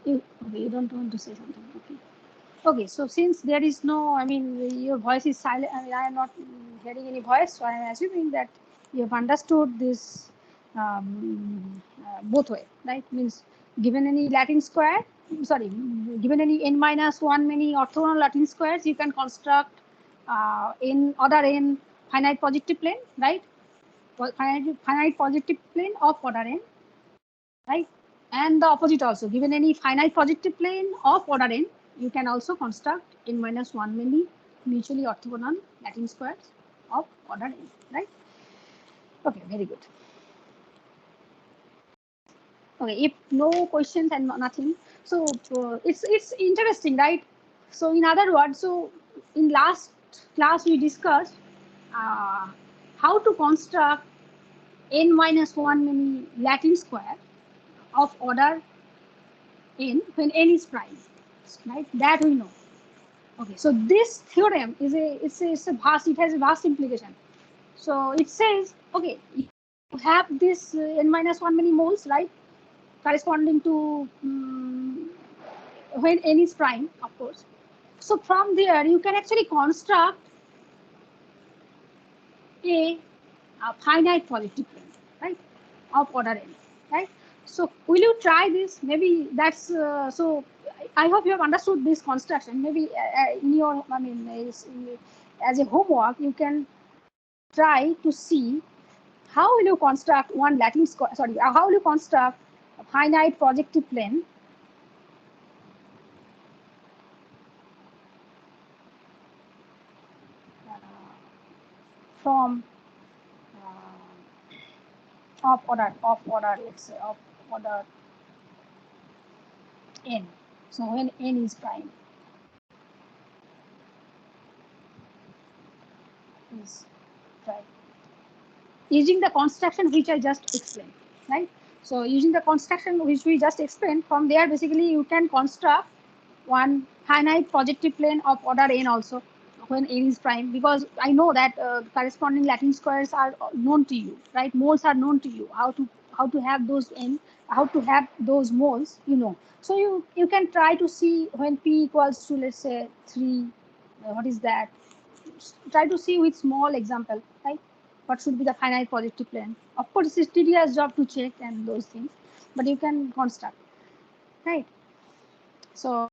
A: Okay, you don't want to say something. Okay. Okay, so since there is no, I mean, your voice is silent. I mean, I am not hearing any voice, so I am assuming that you have understood this both way, right? Means given any Latin square, sorry, given any n minus 1 many orthogonal Latin squares, you can construct in order n finite projective plane, right? Finite projective plane of order n, right? And the opposite also, given any finite projective plane of order n, you can also construct n minus 1 many mutually orthogonal Latin squares of order n, right? Okay, very good. Okay, if no questions and nothing, so it's interesting, right? So in other words, so in last class we discussed uh, how to construct n minus 1 many Latin square of order n when n is prime, right? That we know. Okay, so this theorem is it's a vast, it has a vast implication. So it says, okay, you have this n minus 1 many moles, right, corresponding to when n is prime, of course. So from there, you can actually construct a finite projective plane, right, of order n, right? So will you try this? Maybe that's so. I hope you have understood this construction. Maybe in your, I mean, as a homework, you can try to see how will you construct one Latin square. Sorry, how will you construct a finite projective plane from of order, let's say of order n. So when n is prime, is prime, using the construction which I just explained, right? So using the construction which we just explained, from there basically you can construct one finite projective plane of order n also when n is prime, because I know that corresponding Latin squares are known to you, right? Moles are known to you. How to have those n, how to have those moles, you know. So you can try to see when p equals to, let's say, 3, what is that? Try to see with small example, right? What should be the finite projective plane? Of course, it's tedious job to check and those things, but you can construct, right? So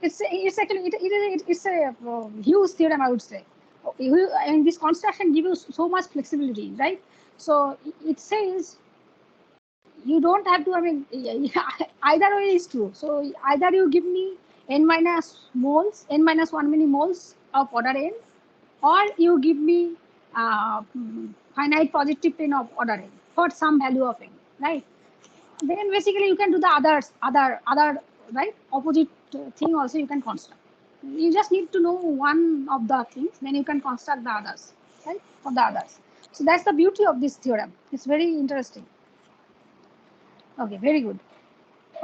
A: it's actually it's a huge theorem, I would say. And this construction gives you so much flexibility, right? So it says you don't have to. I mean, either way is true. So either you give me n minus moles, n minus 1 many moles of order n, or you give me finite projective plane of order n for some value of n, right? Then basically you can do the other right, opposite thing also you can construct. You just need to know one of the things, then you can construct the others, right? For the others. So that's the beauty of this theorem. It's very interesting. Okay, very good.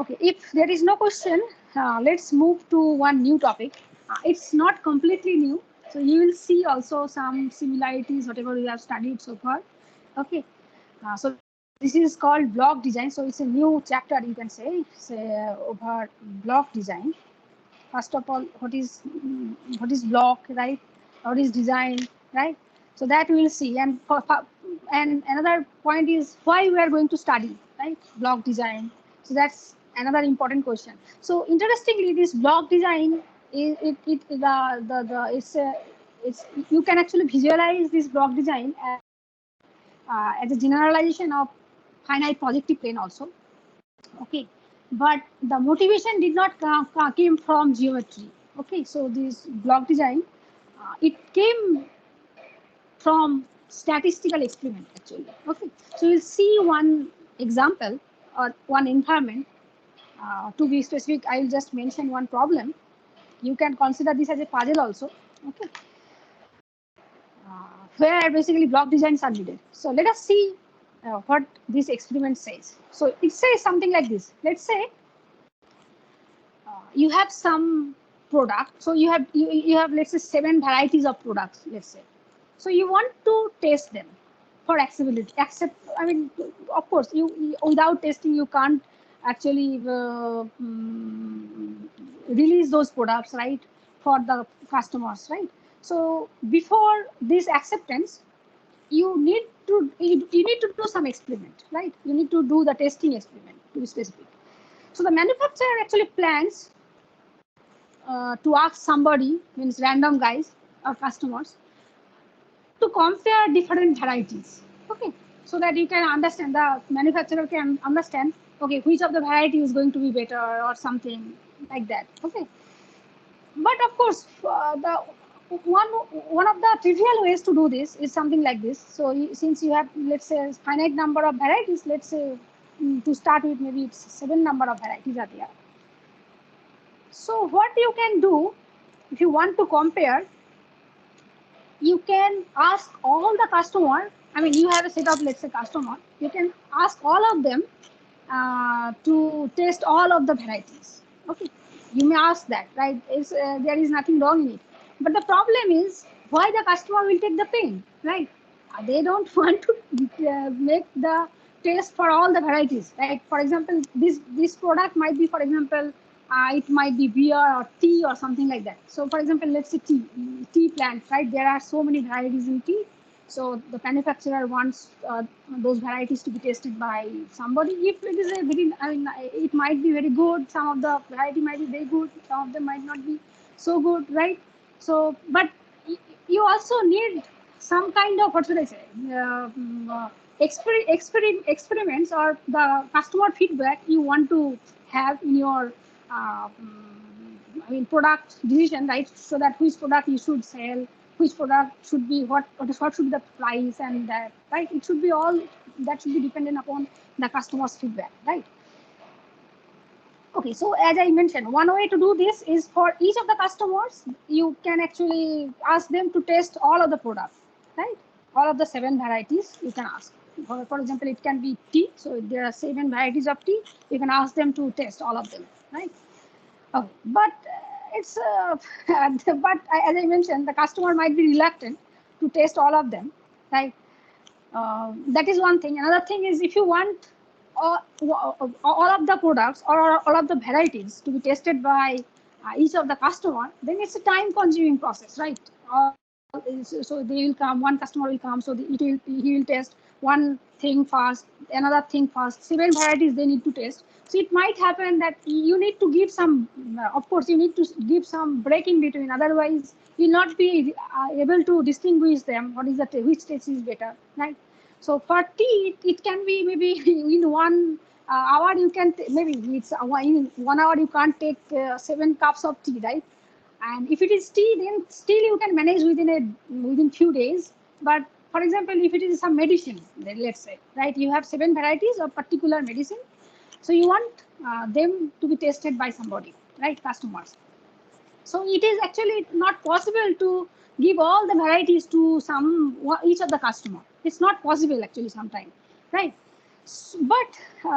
A: Okay, if there is no question, let's move to one new topic. It's not completely new, so you will see also some similarities, whatever we have studied so far. Okay, so this is called block design. So it's a new chapter, you can say, over block design. First of all, what is block, right? What is design, right? So that we will see. And another point is why we are going to study, right? Block design. So that's another important question. So interestingly, this block design is it's you can actually visualize this block design as a generalization of finite projective plane also. Okay, but the motivation did not came from geometry. Okay, so this block design, it came from statistical experiment actually. Okay, so we'll see one example or one environment. To be specific, I will just mention one problem. You can consider this as a puzzle also. Okay, where basically block designs are needed. So let us see what this experiment says. So it says something like this. Let's say you have some product. So you have, let's say, 7 varieties of products, let's say. So you want to test them for accessibility. I mean, of course, you without testing you can't actually release those products, right, for the customers, right? So before this acceptance, you need to do some experiment, right? You need to do the testing experiment to be specific. So the manufacturer actually plans to ask somebody, means random guys or customers, to compare different varieties. Okay, so that you can understand, the manufacturer can understand, okay, which of the variety is going to be better or something like that. Okay, but of course, the one of the trivial ways to do this is something like this. So since you have, let's say, a finite number of varieties, let's say to start with, maybe it's 7 number of varieties are there. So what you can do, if you want to compare, you can ask all the customer. I mean, you have a set of, let's say, customer. You can ask all of them to test all of the varieties. Okay, you may ask that, right? There is nothing wrong in it. But the problem is, why the customer will take the pain, right? They don't want to make the test for all the varieties, right? For example, this product might be, for example, it might be beer or tea or something like that. So, for example, let's say tea plant, right? There are so many varieties in tea. So the manufacturer wants those varieties to be tested by somebody. If it is a very, I mean, it might be very good. Some of the variety might be very good. Some of them might not be so good, right? So, but you also need some kind of, what should I say, experiments or the customer feedback you want to have in your I mean, product decision, right? So that which product you should sell, which product should be what should be the price, and that, right? It should be all that should be dependent upon the customer's feedback, right? Okay, so as I mentioned, one way to do this is for each of the customers, you can actually ask them to test all of the products, right? All of the 7 varieties you can ask. For example, it can be tea. So there are 7 varieties of tea. You can ask them to test all of them, right? Okay, but it's but as I mentioned, the customer might be reluctant to test all of them, right? That is one thing. Another thing is, if you want all of the products or all of the varieties to be tested by each of the customer, then it's a time-consuming process, right? So they will come. One customer will come, so he will test one thing first, another thing first. 7 varieties they need to test. So it might happen that you need to give some. Of course, you need to give some break in between. Otherwise, you'll not be able to distinguish them. What is which taste is better, right? So for tea, it can be maybe in 1 hour you can maybe it's in 1 hour you can't take 7 cups of tea, right? And if it is tea, then still you can manage within few days. But for example, if it is some medicine, then let's say, right, you have 7 varieties of particular medicine, so you want them to be tested by somebody, right, customers. So it is actually not possible to give all the varieties to each of the customer. It's not possible actually sometimes, right? But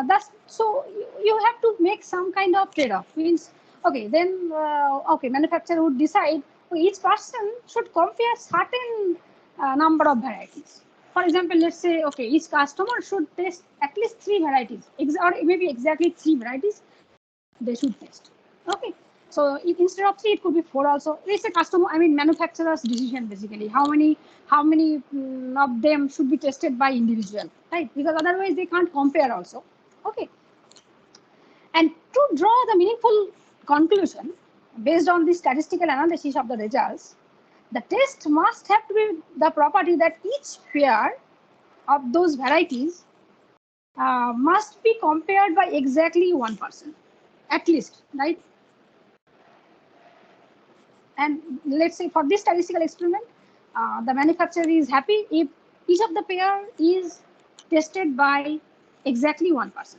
A: that's so you have to make some kind of trade-off. Means okay, then okay, manufacturer would decide each person should compare certain number of varieties. For example, let's say okay, each customer should test at least 3 varieties, or maybe exactly 3 varieties they should test. Okay, so instead of 3, it could be 4 also. It's a customer, I mean manufacturer's decision basically. How many of them should be tested by individual, right? Because otherwise they can't compare also. Okay, and to draw the meaningful conclusion based on the statistical analysis of the results, the test must have to be the property that each pair of those varieties must be compared by exactly 1%, at least, right? And let's say for this statistical experiment, the manufacturer is happy if each of the pair is tested by exactly 1%.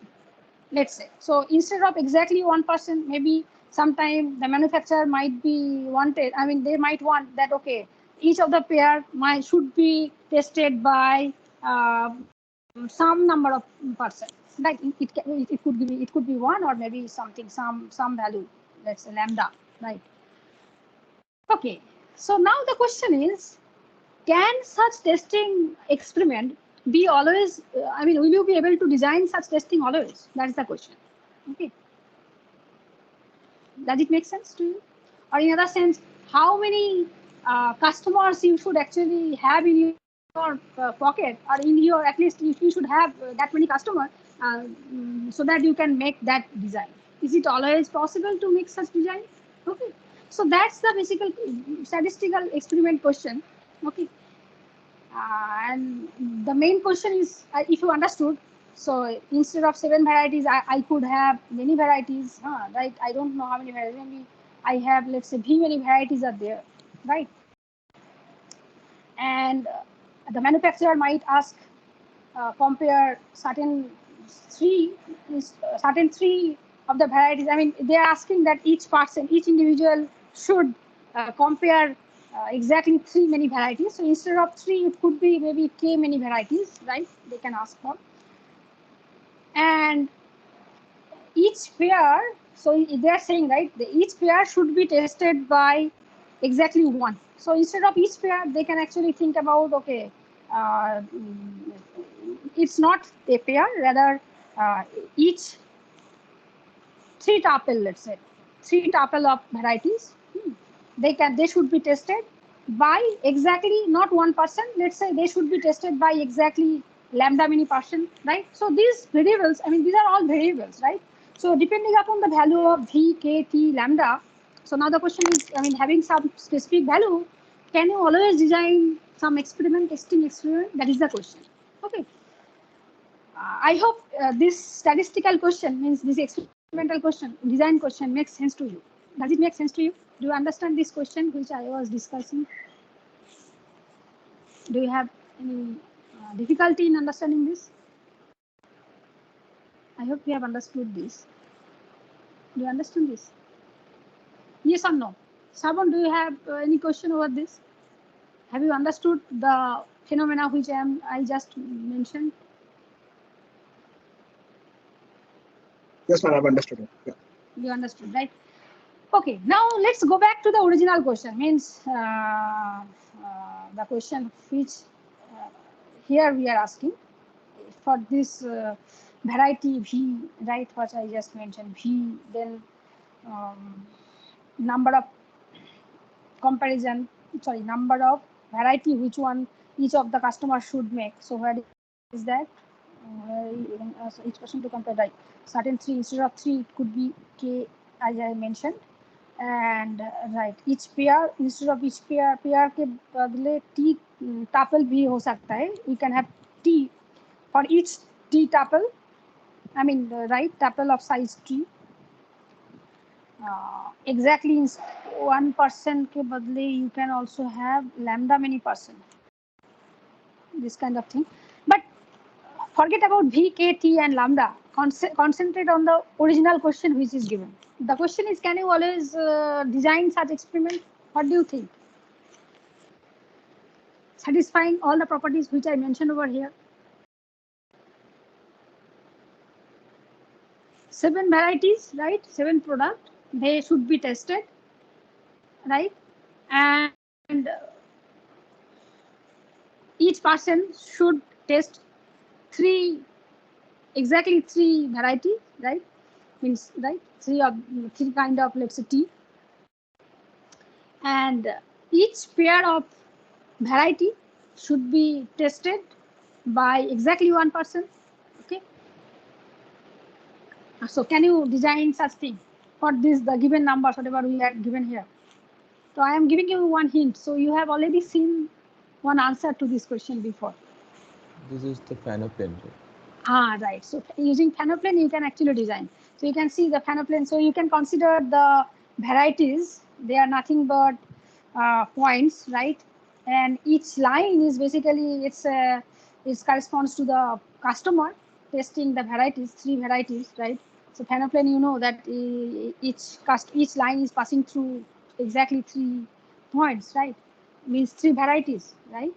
A: Let's say, so instead of exactly 1%, maybe sometime the manufacturer might be wanted. I mean, they might want that okay, each of the pair should be tested by some number of percent. Like it could be 1 or maybe something some value. Let's say lambda, right? Okay, so now the question is, can such testing experiment be always, I mean, will you be able to design such testing always? That's the question. Okay. Does it make sense to you? Or in other sense, how many customers you should actually have in your pocket, or in your, at least if you should have that many customers, so that you can make that design. Is it always possible to make such design? Okay. So that's the basic statistical experiment question. Okay. And the main question is, if you understood, so instead of 7 varieties, I could have many varieties, right? I don't know how many varieties. Maybe I have, let's say, v many varieties are there, right? And the manufacturer might ask, compare certain three of the varieties. I mean, they are asking that each person, each individual should compare exactly 3 many varieties. So instead of 3, it could be maybe k many varieties, right? They can ask for. And each pair, so they are saying, right, each pair should be tested by exactly 1. So instead of each pair, they can actually think about, okay, uh, it's not a pair, rather each 3 tuple, let's say, 3 tuple of varieties, they should be tested by exactly not 1%. Let's say they should be tested by exactly lambda many percent, right? So these variables, I mean, these are all variables, right? So depending upon the value of v, k, t, lambda. So now the question is, I mean, having some specific value, can you always design some testing experiment? That is the question. Okay. I hope this statistical question, means this experimental question, design question, makes sense to you. Does it make sense to you? Do you understand this question which I was discussing? Do you have any difficulty in understanding this? I hope you have understood this. Do you understand this? Yes or no? Saban, do you have any question over this? Have you understood the phenomena which I just mentioned?
E: Yes, ma'am, I've understood it. Yeah.
A: You understood, right? Okay, now let's go back to the original question. Means the question which here we are asking for this variety v, right? What I just mentioned, v, then number of comparison, sorry, number of variety which one each of the customers should make. So where is that? So each person to compare, right? Certain 3 instead of 3, it could be k, as I mentioned. And right, each pair, instead of each pair के बदले t tuple भी हो सकता है. We can have t for each t tuple. I mean, right, tuple of size t. Exactly 1% के बदले you can also have lambda many percent. This kind of thing. But forget about v, k, t, and lambda. Concentrate on the original question which is given. The question is, can you always design such experiment? What do you think? Satisfying all the properties which I mentioned over here. 7 varieties, right? 7 product. They should be tested, right? And each person should test exactly three varieties, right? Means right, three kind of, let's say, tea, and each pair of variety should be tested by exactly one person. Okay, so can you design such thing for this, the given numbers whatever we had given here? So I am giving you one hint, so you have already seen one answer to this question before.
B: This is the phanoplane.
A: Right. So using phanoplane, you can actually design. So you can see the phanoplane. So you can consider the varieties. They are nothing but points, right? And each line is basically it corresponds to the customer testing the varieties, 3 varieties, right? So phanoplane, you know that each line is passing through exactly 3 points, right? Means 3 varieties, right?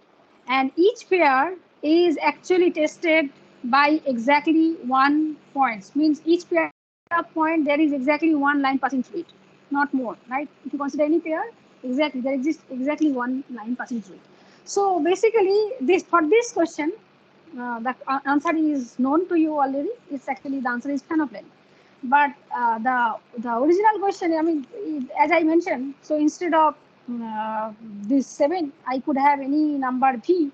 A: And each pair is actually tested by exactly 1 point. Means each pair of point there is exactly 1 line passing through it, not more, right? If you consider any pair, exactly there exists exactly 1 line passing through it. So basically, this for this question, the answer is known to you already. It's actually the answer is phenoplane. But the original question, I mean, as I mentioned, so instead of this 7, I could have any number v,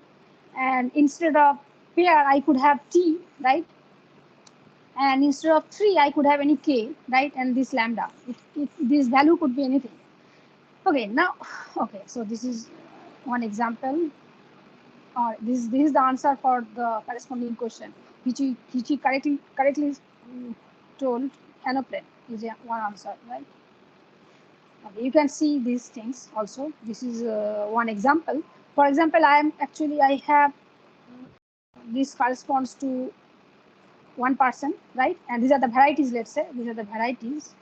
A: and instead of pair, I could have t, right? And instead of 3, I could have any k, right? And this lambda, this value could be anything. Okay, now, okay, so this is one example. This is the answer for the corresponding question, which you correctly told phenoplane is one answer, right? Okay, you can see these things also. This is one example. For example, I have this corresponds to one person, right? And these are the varieties. Let's say these are the varieties,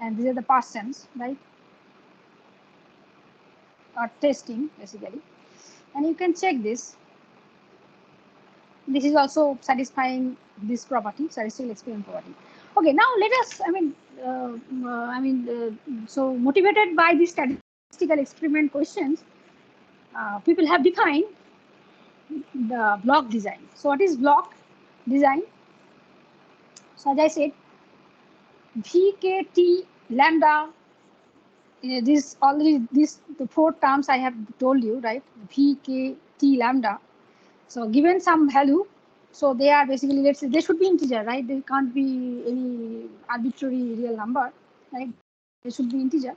A: and these are the persons, right? Or testing basically, and you can check this. This is also satisfying this property, statistical experiment property. Okay, now let us, so motivated by these statistical experiment questions, people have defined the block design. So what is block design? So as I said, VKT lambda, the 4 terms I have told you, right? VKT lambda. So given some value, so they are basically, let's say they should be integer, right? They can't be any arbitrary real number, right? They should be integer.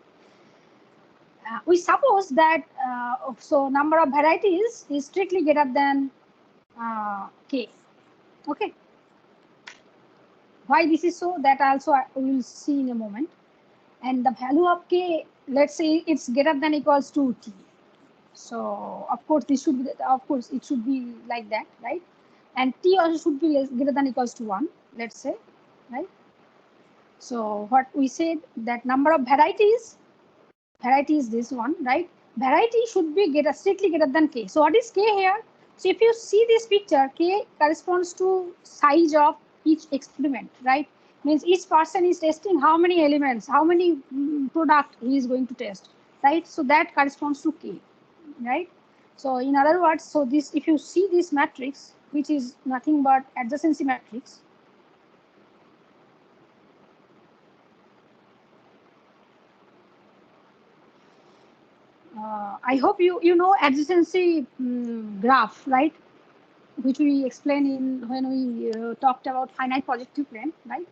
A: We suppose that so number of varieties is strictly greater than k. Okay. Why this is so? That also we will see in a moment. And the value of k, let's say it's greater than equals to t. So of course this should be, of course it should be like that, right? And t also should be greater than equals to 1, let's say, right? So what we said, that number of varieties, variety is this one, right? Variety should be strictly greater than k. So what is k here? So if you see this picture, k corresponds to size of each experiment, right? Means each person is testing how many elements, how many product he is going to test, right? So that corresponds to k, right? So in other words, so this, if you see this matrix, which is nothing but adjacency matrix, I hope you know adjacency graph, right? Which we explained in when we talked about finite projective plane, right?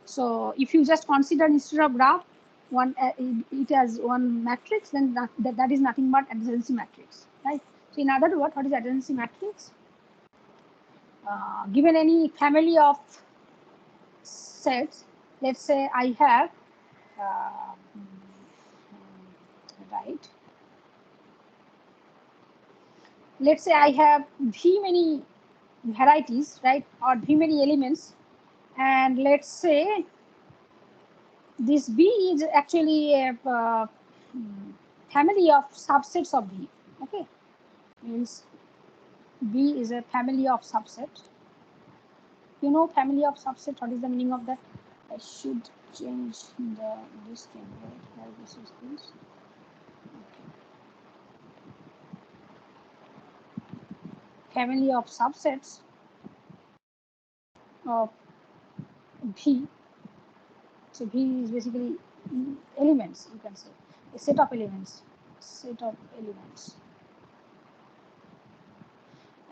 A: So if you just consider instead of graph one, it as one matrix, then that is nothing but adjacency matrix, right? So in other words, what is adjacency matrix? Given any family of sets, let's say I have uh, right, let's say I have v many varieties, right, or v many elements, and let's say this B is actually a family of subsets of B. Okay, means B is a family of subset. You know family of subset. What is the meaning of that? I should change this thing, right? Where this is this. Okay. Family of subsets of V. So V is basically elements. You can say a set of elements. Set of elements.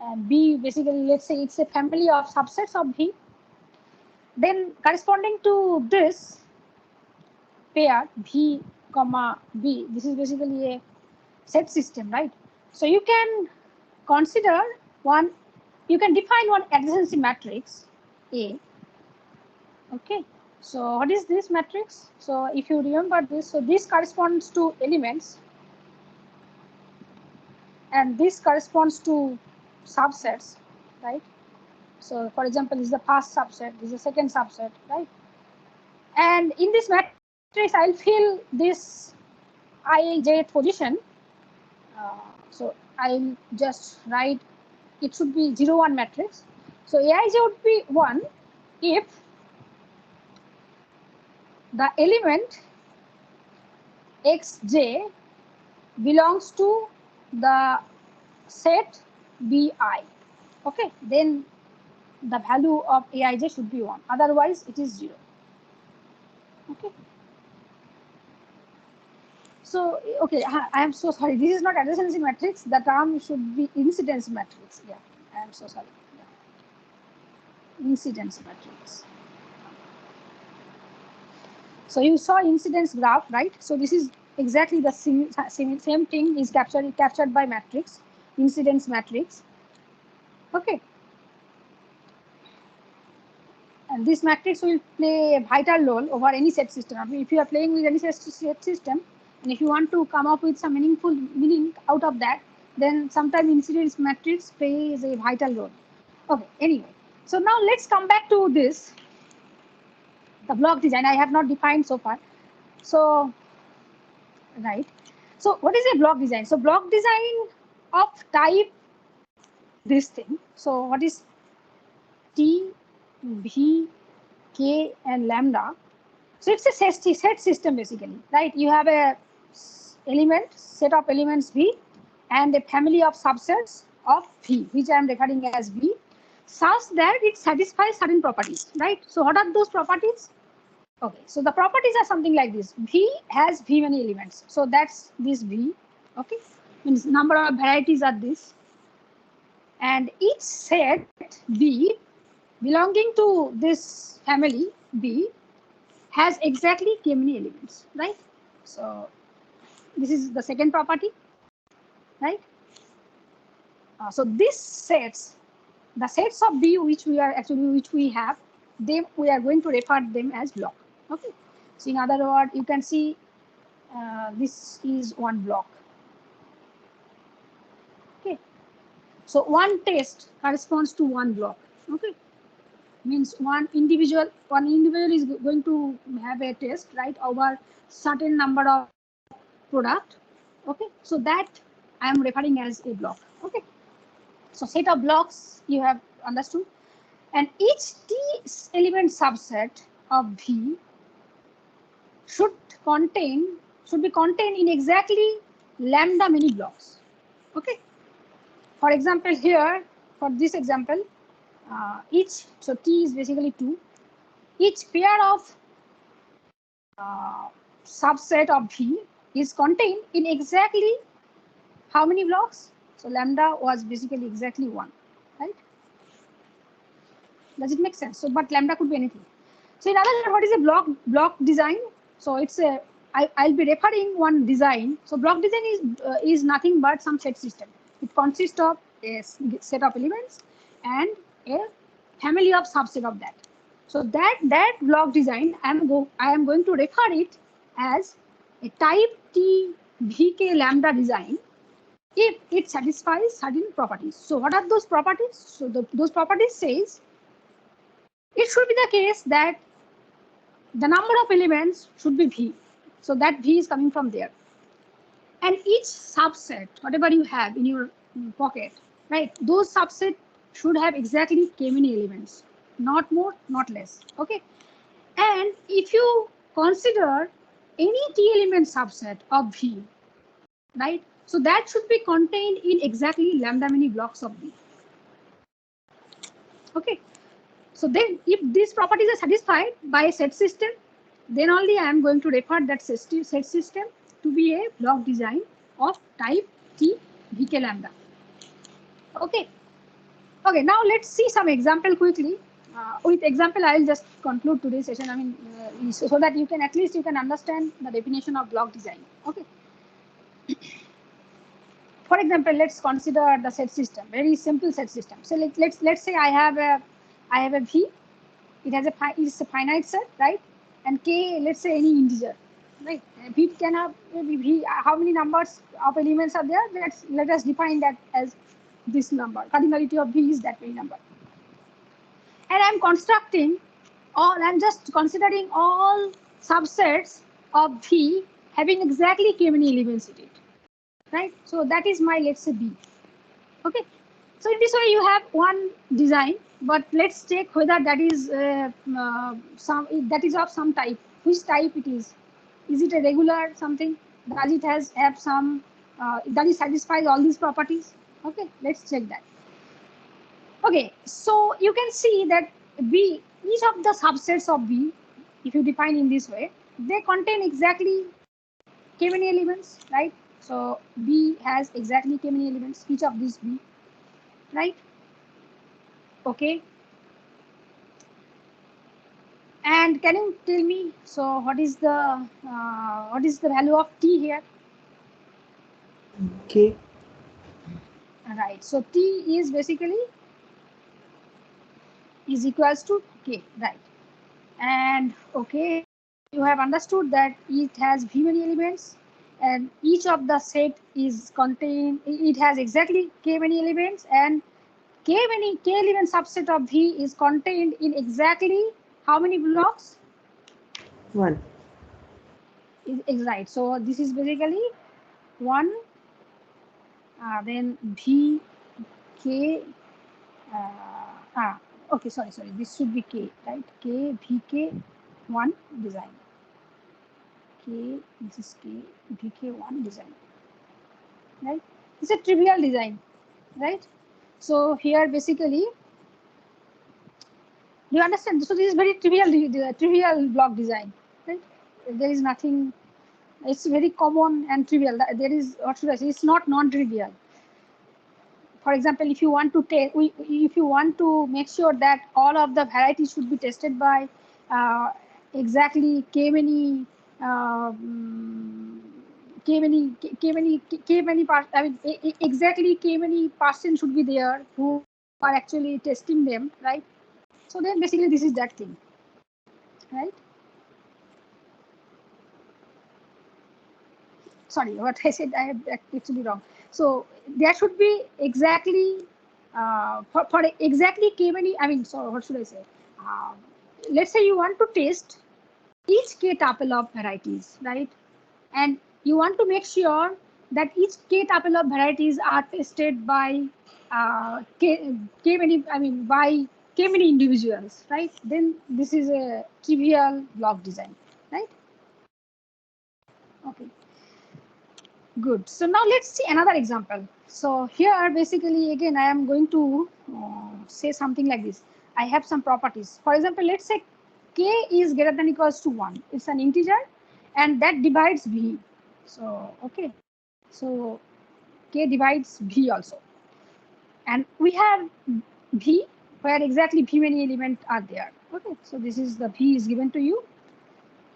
A: And B basically, let's say it's a family of subsets of V. Then corresponding to this pair V comma B, this is basically a set system, right? So you can consider one, you can define one adjacency matrix A. Okay, so what is this matrix? So if you remember this, so this corresponds to elements and this corresponds to subsets, right? So for example, this is the first subset, this is the second subset, right? And in this matrix, I'll fill this ij position. So I'll just write, it should be 0, 1 matrix. So aij would be 1 if the element xj belongs to the set bi. Okay, then the value of aij should be 1. Otherwise, it is 0. Okay. So, okay, I am so sorry. This is not adjacency matrix. The term should be incidence matrix. Yeah, I am so sorry. Yeah. Incidence matrix. So you saw incidence graph, right? So this is exactly the same thing is captured by matrix, incidence matrix. Okay. And this matrix will play a vital role over any set system. I mean, if you are playing with any set system, and if you want to come up with some meaningful meaning out of that, then sometimes incidence matrix plays a vital role. Okay, anyway. So now let's come back to this, the block design. I have not defined so far. So, right. So what is a block design? So block design of type this thing. So what is T, V, K, and lambda? So it's a set system basically, right? You have a set of elements V and a family of subsets of V, which I am referring as V, such that it satisfies certain properties, right? So what are those properties? Okay, so the properties are something like this. V has V many elements. So that's this V, okay? Means number of varieties are this. And each set V belonging to this family V has exactly k many elements, right? So this is the second property, right? So this sets, the sets of B which we have, we are going to refer them as block. Okay. So in other words, you can see this is one block. Okay. So one test corresponds to one block. Okay. Means one individual is going to have a test, right, over certain number of product. Okay, so that I am referring as a block. Okay, so set of blocks you have understood, and each T element subset of V should be contained in exactly lambda many blocks. Okay, for example, here for this example, so T is basically 2. Each pair of subset of V is contained in exactly how many blocks? So lambda was basically exactly 1, right? Does it make sense? So, but lambda could be anything. So in other words, what is a block design? So it's a I'll be referring one design. So block design is nothing but some set system. It consists of a set of elements and a family of subset of that. So that block design I am going to refer it as a type T VK lambda design if it satisfies certain properties. So what are those properties? So those properties says it should be the case that the number of elements should be V. So that V is coming from there. And each subset, whatever you have in your pocket, right, those subset should have exactly k many elements, not more, not less. Okay. And if you consider any t element subset of V, right, so that should be contained in exactly lambda many blocks of V. Okay. So then if these properties are satisfied by a set system, then only I am going to refer that set system to be a block design of type T VK lambda. Okay. Okay, now let's see some example quickly. With example, I will just conclude today's session. I mean, so that you can at least you can understand the definition of block design. Okay. For example, let's consider the set system. Very simple set system. So let's say I have a V. It has it's a finite set, right? And K, let's say any integer, right? V can have V. How many numbers of elements are there? Let us define that as this number. Cardinality of V is that many number. And I'm constructing all. I'm just considering all subsets of V having exactly k many elements in it, right? So that is my, let's say, B. Okay. So in this way, you have one design, but let's check whether that is that is of some type. Which type it is? Is it a regular something? Does it have some? Does it satisfy all these properties? Okay, let's check that. Okay, so you can see that B, each of the subsets of B, if you define in this way, they contain exactly k many elements, right? So B has exactly k many elements, each of these B, right? Okay. And can you tell me, so what is the value of T here?
F: K.
A: Right. So T is basically is equals to K, right? And okay, you have understood that it has V many elements, and each of the set is contained. It has exactly K many elements, and K element subset of V is contained in exactly how many blocks?
F: 1.
A: Is right. So this is basically 1, then V K. Okay, sorry. This should be K, right? K VK 1 design. K, this is K VK 1 design, right? It's a trivial design, right? So here basically, do you understand? So this is very trivial block design, right? There is nothing. It's very common and trivial. There is, what should I say? It's not non-trivial. For example, if you want to if you want to make sure that all of the varieties should be tested by exactly k many I mean exactly k many person should be there who are actually testing them, right? So then basically this is that thing, right? Sorry, what I said I have actually wrong. So there should be exactly for exactly k many. I mean, so what should I say? Uh, let's say you want to test each k tuple of varieties, right? And you want to make sure that each k tuple of varieties are tested by k many. I mean, by k many individuals, right? Then this is a trivial block design, right? Okay. Good. So now let's see another example. So here basically again I am going to say something like this. I have some properties. For example, let's say k is greater than equals to 1. It's an integer and that divides v. So okay. So k divides v also. And we have v where exactly v many elements are there. Okay. So this is the v is given to you.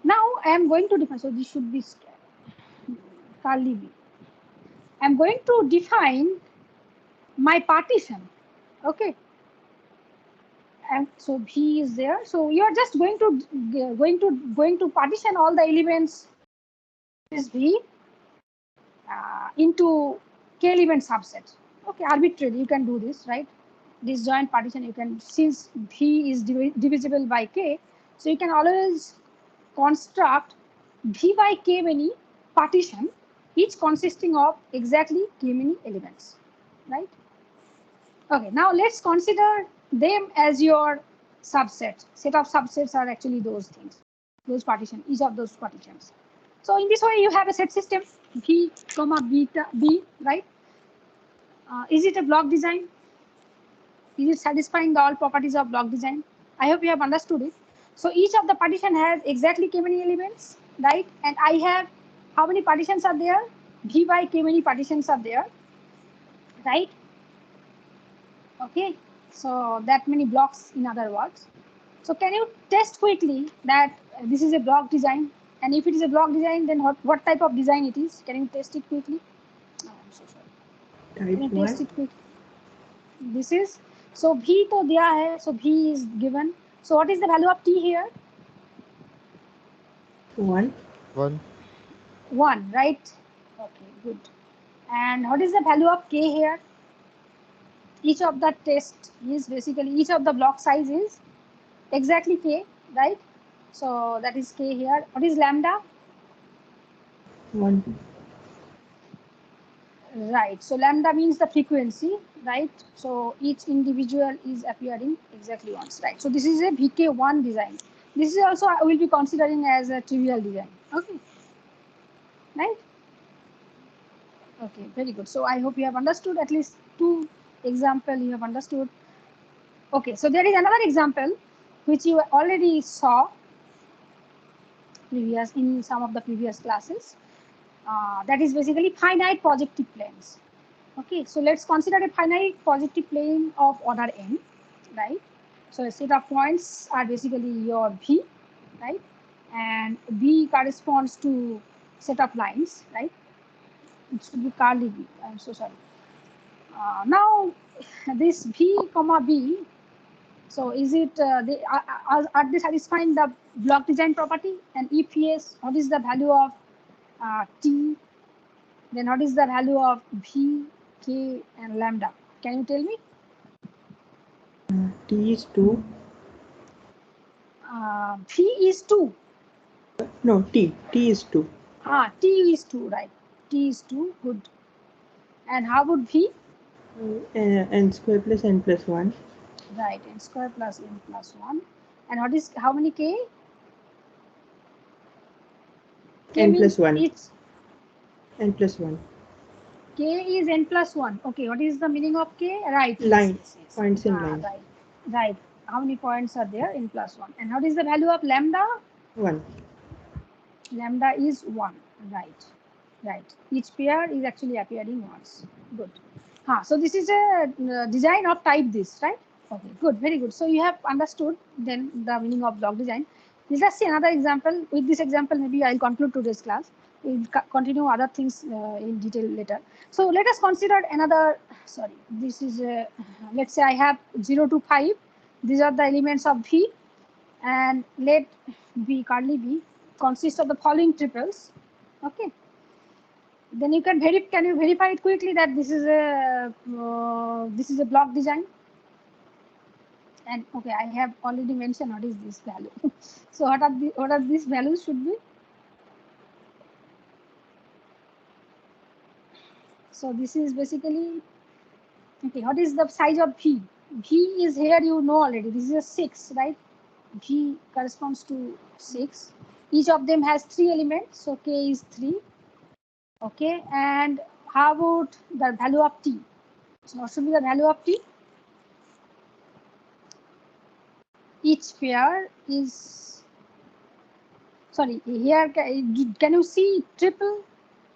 A: Now I am going to define. So this should be curly v. I'm going to define my partition. Okay. And so V is there. So you are just going to partition all the elements this V into k element subset. Okay, arbitrarily you can do this, right? disjoint partition, you can, since V is divisible by K, so you can always construct V by K many partition, each consisting of exactly K many elements, right? Okay, now let's consider them as your subset. Set of subsets are actually those things, those partition, each of those partitions. So in this way, you have a set system V, comma beta B, right? Is it a block design? Is it satisfying the all properties of block design? I hope you have understood it. So each of the partition has exactly K many elements, right? And I have how many partitions are there? V by K many partitions are there, right? Okay, so that many blocks in other words. So can you test quickly that this is a block design? And if it is a block design, then what type of design it is? Can you test it quickly? Oh, I'm so sorry. Can you
F: Type
A: test
F: 1.
A: it quickly? This is, so V to diya hai, so V is given. So what is the value of T here?
F: 1.
C: 1.
A: 1, right? Okay, good. And what is the value of K here? Each of the test is basically, each of the block size is exactly K, right? So that is K here. What is lambda?
F: 1.
A: Right. So lambda means the frequency, right? So each individual is appearing exactly once, right? So this is a VK1 design. This is also I will be considering as a trivial design. Okay. Right? Okay, very good. So I hope you have understood at least two example you have understood. Okay, so there is another example which you already saw previous in some of the previous classes. That is basically finite projective planes. Okay, so let's consider a finite projective plane of order n, right? So a set of points are basically your V, right? And V corresponds to set of lines, right? It should be curly V. I'm so sorry. Now this V comma B. So is it are they satisfying the block design property? And if yes, what is the value of T? Then what is the value of V, K, and lambda? Can you tell me?
F: T is 2.
A: V is 2.
F: No, T. T is 2.
A: T is 2, right? T is 2, good. And how would V?
F: N square plus n plus 1.
A: Right, n square plus n plus 1. And what is, how many K? K
F: N
A: means
F: plus 1.
A: it's,
F: N plus 1.
A: K is n plus 1. Okay, what is the meaning of K? Right,
F: Line.
A: yes.
F: Points in line.
A: Right, right. How many points are there? N plus 1. And what is the value of lambda?
F: 1.
A: Lambda is 1, right? Right. Each pair is actually appearing once. Good. So this is a design of type this, right? Okay, good, very good. So you have understood then the meaning of block design. Let us see another example. With this example, maybe I'll conclude today's class. We'll continue other things in detail later. So let us consider another, sorry, this is, let's say I have 0 to 5. These are the elements of V, and let V, curly V, consist of the following triples. Okay. Then you can can you verify it quickly that this is a block design? And okay, I have already mentioned what is this value. So what are these values should be? So this is basically, okay, what is the size of V? V is here, you know already. This is a 6, right? V corresponds to 6. Each of them has 3 elements, so K is 3. Okay, and how about the value of T? So what should be the value of T? Each pair is, sorry, here can you see triple?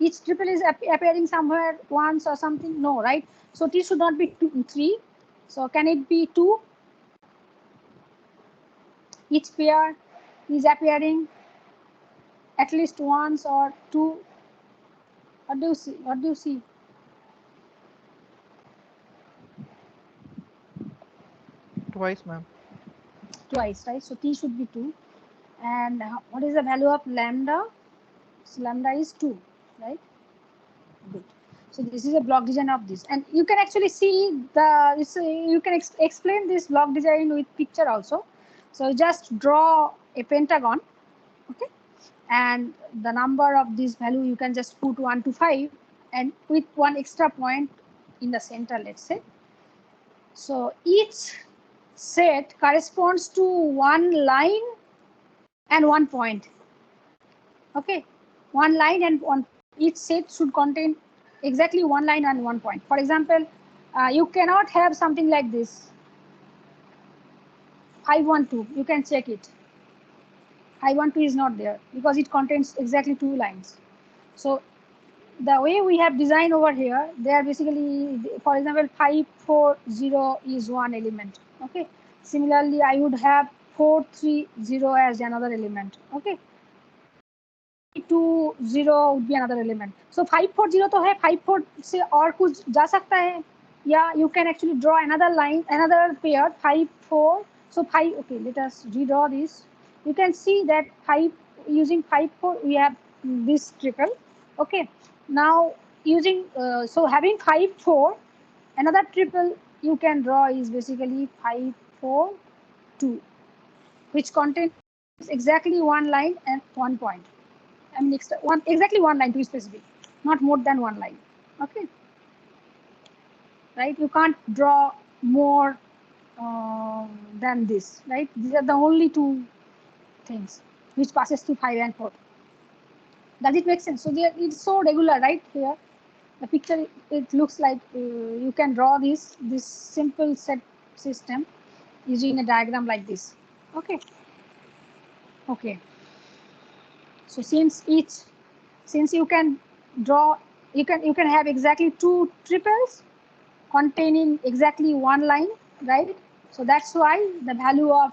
A: Each triple is appearing somewhere once or something? No, right? So T should not be 3. So can it be 2? Each pair is appearing at least once or 2. What do you see? What do you see?
C: Twice, ma'am.
A: Twice, right? So T should be 2. And what is the value of lambda? So lambda is 2, right? Good. So this is a block design of this, and you can actually see you can explain this block design with picture also. So just draw a pentagon, okay, and the number of this value you can just put 1 to 5, and with one extra point in the center, let's say. So each set corresponds to one line and one point. Okay, one line and one. Each set should contain exactly one line and one point. For example, you cannot have something like this. 512. You can check it. 512 is not there because it contains exactly two lines. So the way we have designed over here, they are basically, for example, 540 is one element. Okay. Similarly, I would have 430 as another element. Okay. 320 would be another element. So 540 तो है, 54 से और कुछ जा सकता है. Yeah, you can actually draw another line, another pair, 54. So 5. Okay, let us redraw this. You can see that 5 using 54 we have this triple. Okay. Now using so having 54, another triple you can draw is basically 542, which contains exactly one line and one point. I mean, exactly one line to be specific, not more than one line. Okay, right? You can't draw more than this, right? These are the only two things which passes to 5 and 4. Does it make sense? So it's so regular, right? Here, the picture, it looks like you can draw this simple set system using a diagram like this. Okay. Okay. So since you can draw, you can have exactly two triples containing exactly one line, right? So that's why the value of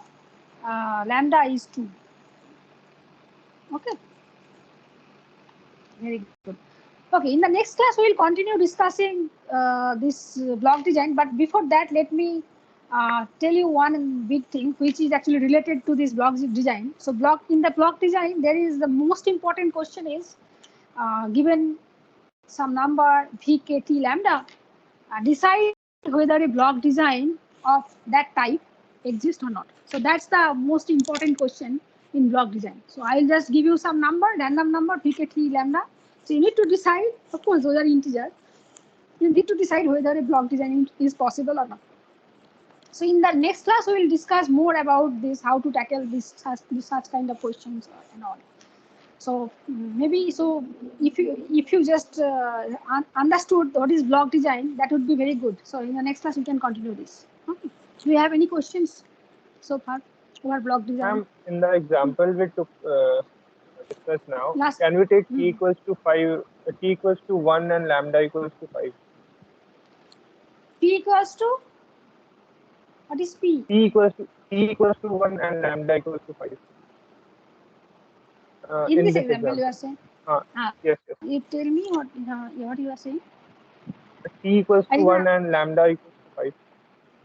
A: lambda is 2. Okay, very good. Okay, in the next class we will continue discussing this block design, but before that let me tell you one big thing which is actually related to this block design. So in the block design, there is the most important question is given some number vkt lambda, decide whether a block design of that type exists or not. So that's the most important question in block design. So I'll just give you some number, random number, vkt lambda. So you need to decide, of course, those are integers. You need to decide whether a block design is possible or not. So in the next class, we will discuss more about this, how to tackle such kind of questions and all. So maybe if you just understood what is block design, that would be very good. So in the next class we can continue this. Okay. Do you have any questions so far over block design?
G: In the example we took discuss now,
A: Last,
G: can we take t equals to 5, t equals to 1 and lambda equals to 5?
A: P equals to, what is P?
G: T equals to 1 and lambda equals to 5.
A: In this example, you are saying?
G: Yes.
A: You tell me what you are saying.
G: T equals to 1 and lambda equals to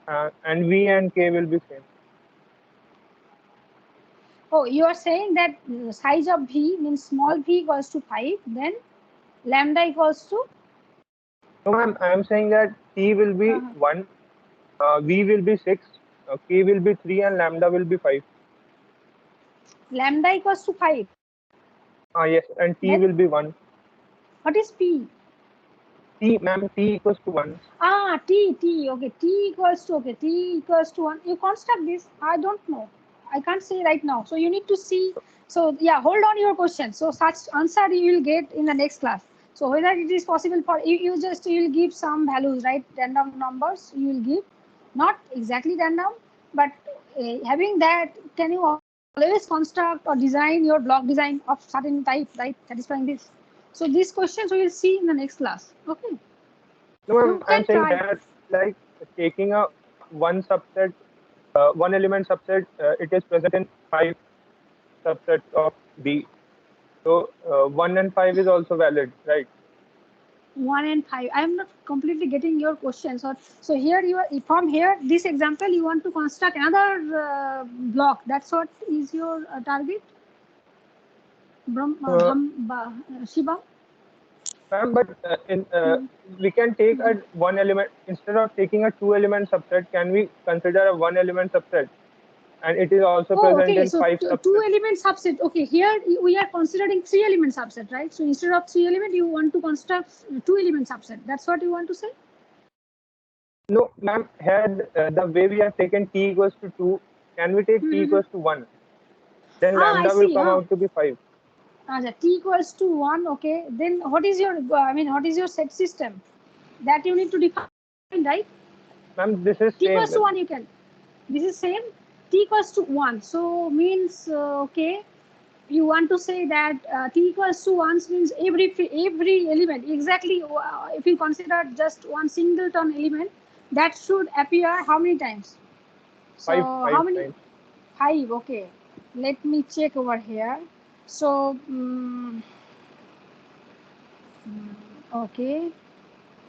G: 5. And v and k will be same.
A: Oh, you are saying that size of v means small v equals to 5, then lambda equals to?
G: No, ma'am, I am saying that t will be 1, v will be 6, k will be 3, and lambda will be 5.
A: Lambda equals to 5.
G: Yes, and t
A: then
G: will be 1.
A: What is P?
G: T, ma'am, t equals to 1.
A: T, okay, T equals to 1. You construct this, I don't know. I can't say right now. So you need to see. So yeah, hold on your question. So such answer you will get in the next class. So whether it is possible for you will give some values, right? Random numbers you will give, not exactly random, but having that, can you always construct or design your block design of certain type, right? Satisfying this. So these questions we will see in the next class. Okay.
G: No, I'm saying that like taking a one subset, one element subset, it is present in 5 subsets of B. So 1 and 5 is also valid, right?
A: 1 and 5. I am not completely getting your question. So here you are, from here, this example, you want to construct another block. That's what is your target, Shiva?
G: Ma'am, but we can take a one element instead of taking a two element subset. Can we consider a one element subset? And it is also
A: Oh,
G: present
A: okay.
G: in
A: So
G: 5
A: two
G: subsets.
A: element subset. Okay, here we are considering 3 element subset, right? So instead of 3 element, you want to construct 2 element subset. That's what you want to say?
G: No, ma'am. Here the way we have taken t equals to 2, can we take t equals to 1? Then
A: I
G: lambda will
A: see.
G: come out to be 5.
A: T equals to 1. Okay. Then what is your what is your set system that you need to define, right?
G: Ma'am, this is
A: T
G: same.
A: equals to 1 you can. This is same. T equals to 1. So means okay. You want to say that t equals to 1 means every element exactly. If you consider just one singleton element, that should appear how many times? So
G: 5
A: how
G: 5
A: many?
G: times.
A: 5. Okay. Let me check over here. So okay.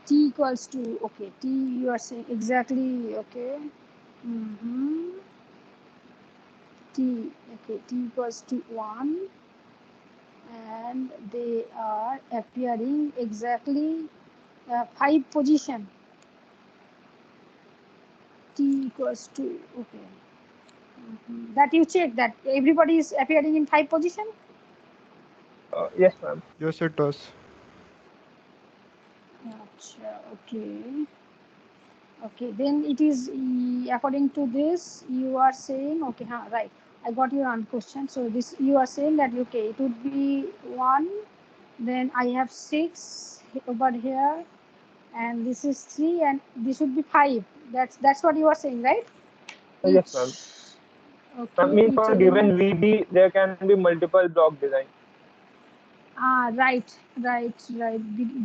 A: T equals to okay. T you are saying exactly okay. T okay. T equals to 1. And they are appearing exactly 5 position. T equals to okay. That you check that everybody is appearing in 5 position.
G: Yes, ma'am.
C: Yes, it does.
A: Okay. Okay, then it is according to this you are saying okay, right. I got your question. So this you are saying that okay, it would be 1. Then I have 6 over here, and this is 3, and this would be 5. That's what you are saying, right?
G: Yes,
A: Each
G: ma'am.
A: okay,
G: Means
A: each
G: for given
A: element.
G: VB, there can be multiple block design.
A: Right.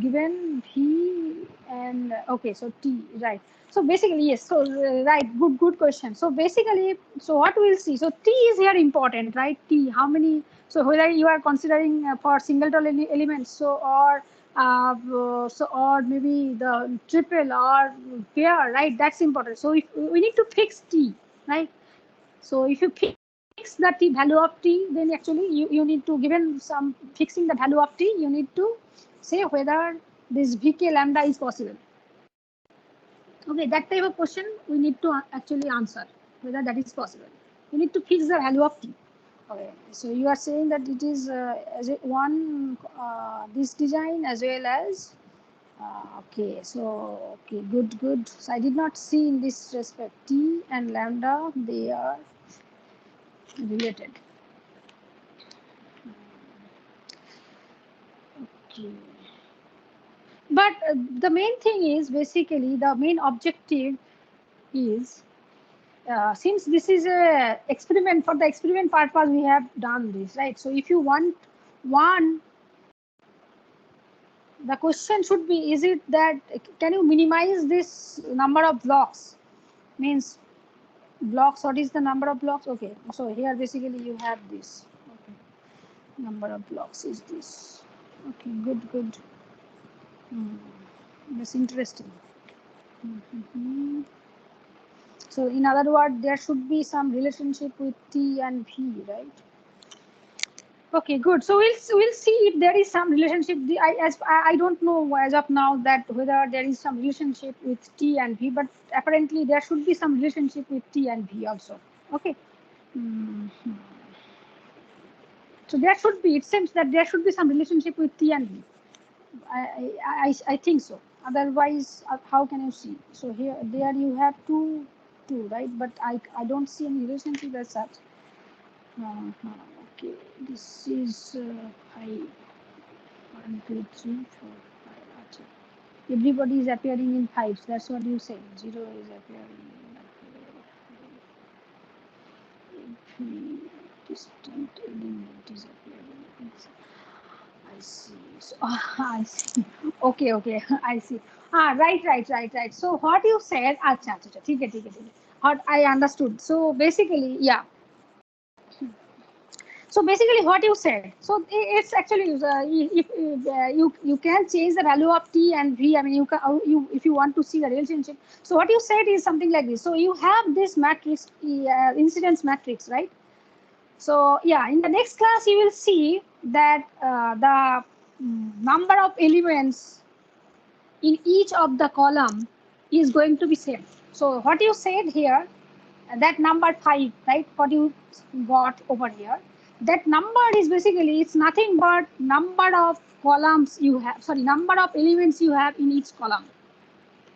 A: Given V and okay, so T, right. So basically, yes. So right, good question. So basically, so what we'll see. So T is here important, right? T, how many? So whether you are considering for singleton elements, or maybe the triple or pair, right? That's important. So if we need to fix T, right? So if you fix the t value of t, then actually you need to, given some fixing the value of t, you need to say whether this vk lambda is possible. Okay, that type of question we need to actually answer whether that is possible. You need to fix the value of t. Okay, so you are saying that it is as one this design as well as okay. So okay, good. So I did not see in this respect t and lambda, they are related. Okay. But the main thing is basically the main objective is since this is a experiment, for the experiment purpose we have done this, right? So if you want one, the question should be, is it that can you minimize this number of blocks? Means blocks, what is the number of blocks? Okay, so here basically you have this. Okay, number of blocks is this. Okay, good. That's interesting. So in other words, there should be some relationship with T and V, right? Okay, good. So we'll see if there is some relationship. I don't know as of now that whether there is some relationship with T and V, but apparently there should be some relationship with T and V also. Okay. So there should be. It seems that there should be some relationship with T and V. I think so. Otherwise, how can you see? So there you have two, right? But I don't see any relationship as such. Okay, this is 5, 1, 2, 3, 4, 5. Achha. Everybody is appearing in 5s. That's what you say. 0 is appearing in every distant element is appearing in. I see. So, I see. Okay. I see. Right. So what you said, acha. ठीक है. What I understood. So basically, yeah. So basically, what you said. So it's actually if you can change the value of t and v. I mean, you if you want to see the relationship. So what you said is something like this. So you have this matrix, incidence matrix, right? So yeah, in the next class you will see that number of elements in each of the column is going to be same. So what you said here, that number 5, right? What you got over here, that number is basically, it's nothing but number of columns you have, sorry, number of elements you have in each column,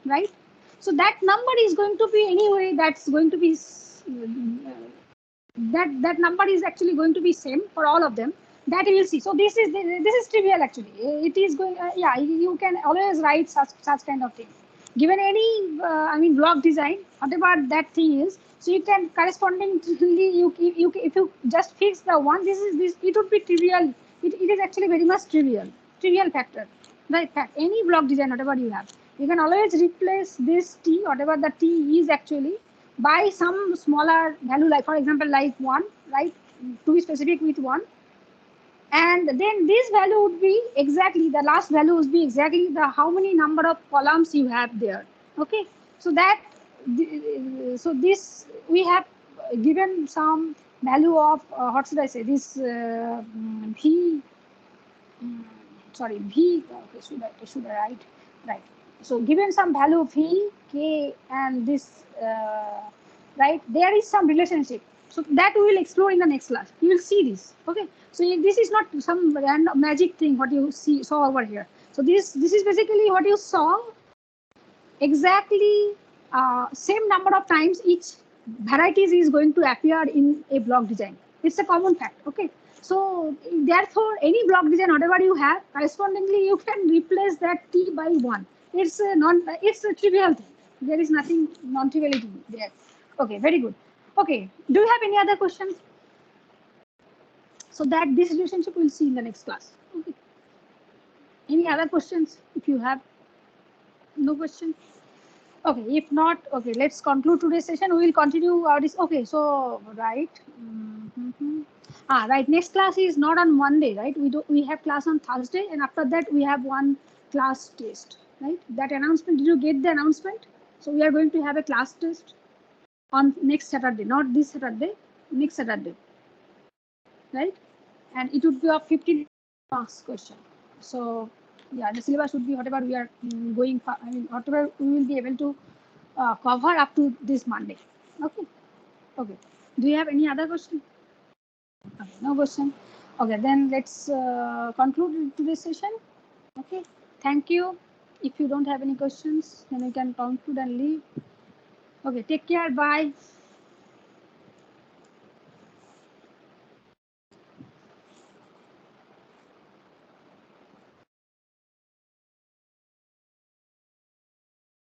A: right? So that number is going to be anyway, that's going to be that number is actually going to be same for all of them, that you will see. So this is trivial actually. It is going, yeah, you can always write such kind of thing. Given any, I mean, block design, whatever that thing is, so you can correspondingly, if you just fix the one, this, it would be trivial. It is actually very much trivial factor, right? Any block design, whatever you have, you can always replace this t, whatever the t is actually, by some smaller value, like for example, like 1, right? To be specific with 1. And then this value would be exactly, the last value would be exactly the how many number of columns you have there. Okay, so that, so this we have given some value of, what should I say, this v, sorry, v, okay, should I write, right? So given some value v, k, and this, right, there is some relationship. So that we will explore in the next class. You will see this. Okay. So this is not some random magic thing what you saw over here. So this is basically what you saw exactly, same number of times each varieties is going to appear in a block design. It's a common fact. Okay. So therefore, any block design, whatever you have, correspondingly you can replace that t by 1. It's a trivial thing. There is nothing non-triviality there. Okay, very good. Okay, do you have any other questions? So that this relationship we'll see in the next class. Okay. Any other questions? If you have no question. Okay, if not, okay, let's conclude today's session. We will continue our this. Okay, so right. Right. Next class is not on Monday, right? We have class on Thursday, and after that we have one class test, right? That announcement. Did you get the announcement? So we are going to have a class test on next Saturday, not this Saturday, next Saturday, right? And it would be a 15 marks question. So yeah, the syllabus would be whatever we are going for, I mean, whatever we will be able to cover up to this Monday. Okay. Okay. Do you have any other question? Okay, no question. Okay, then let's conclude today's session. Okay. Thank you. If you don't have any questions, then we can conclude and leave. Okay. Take care. Bye.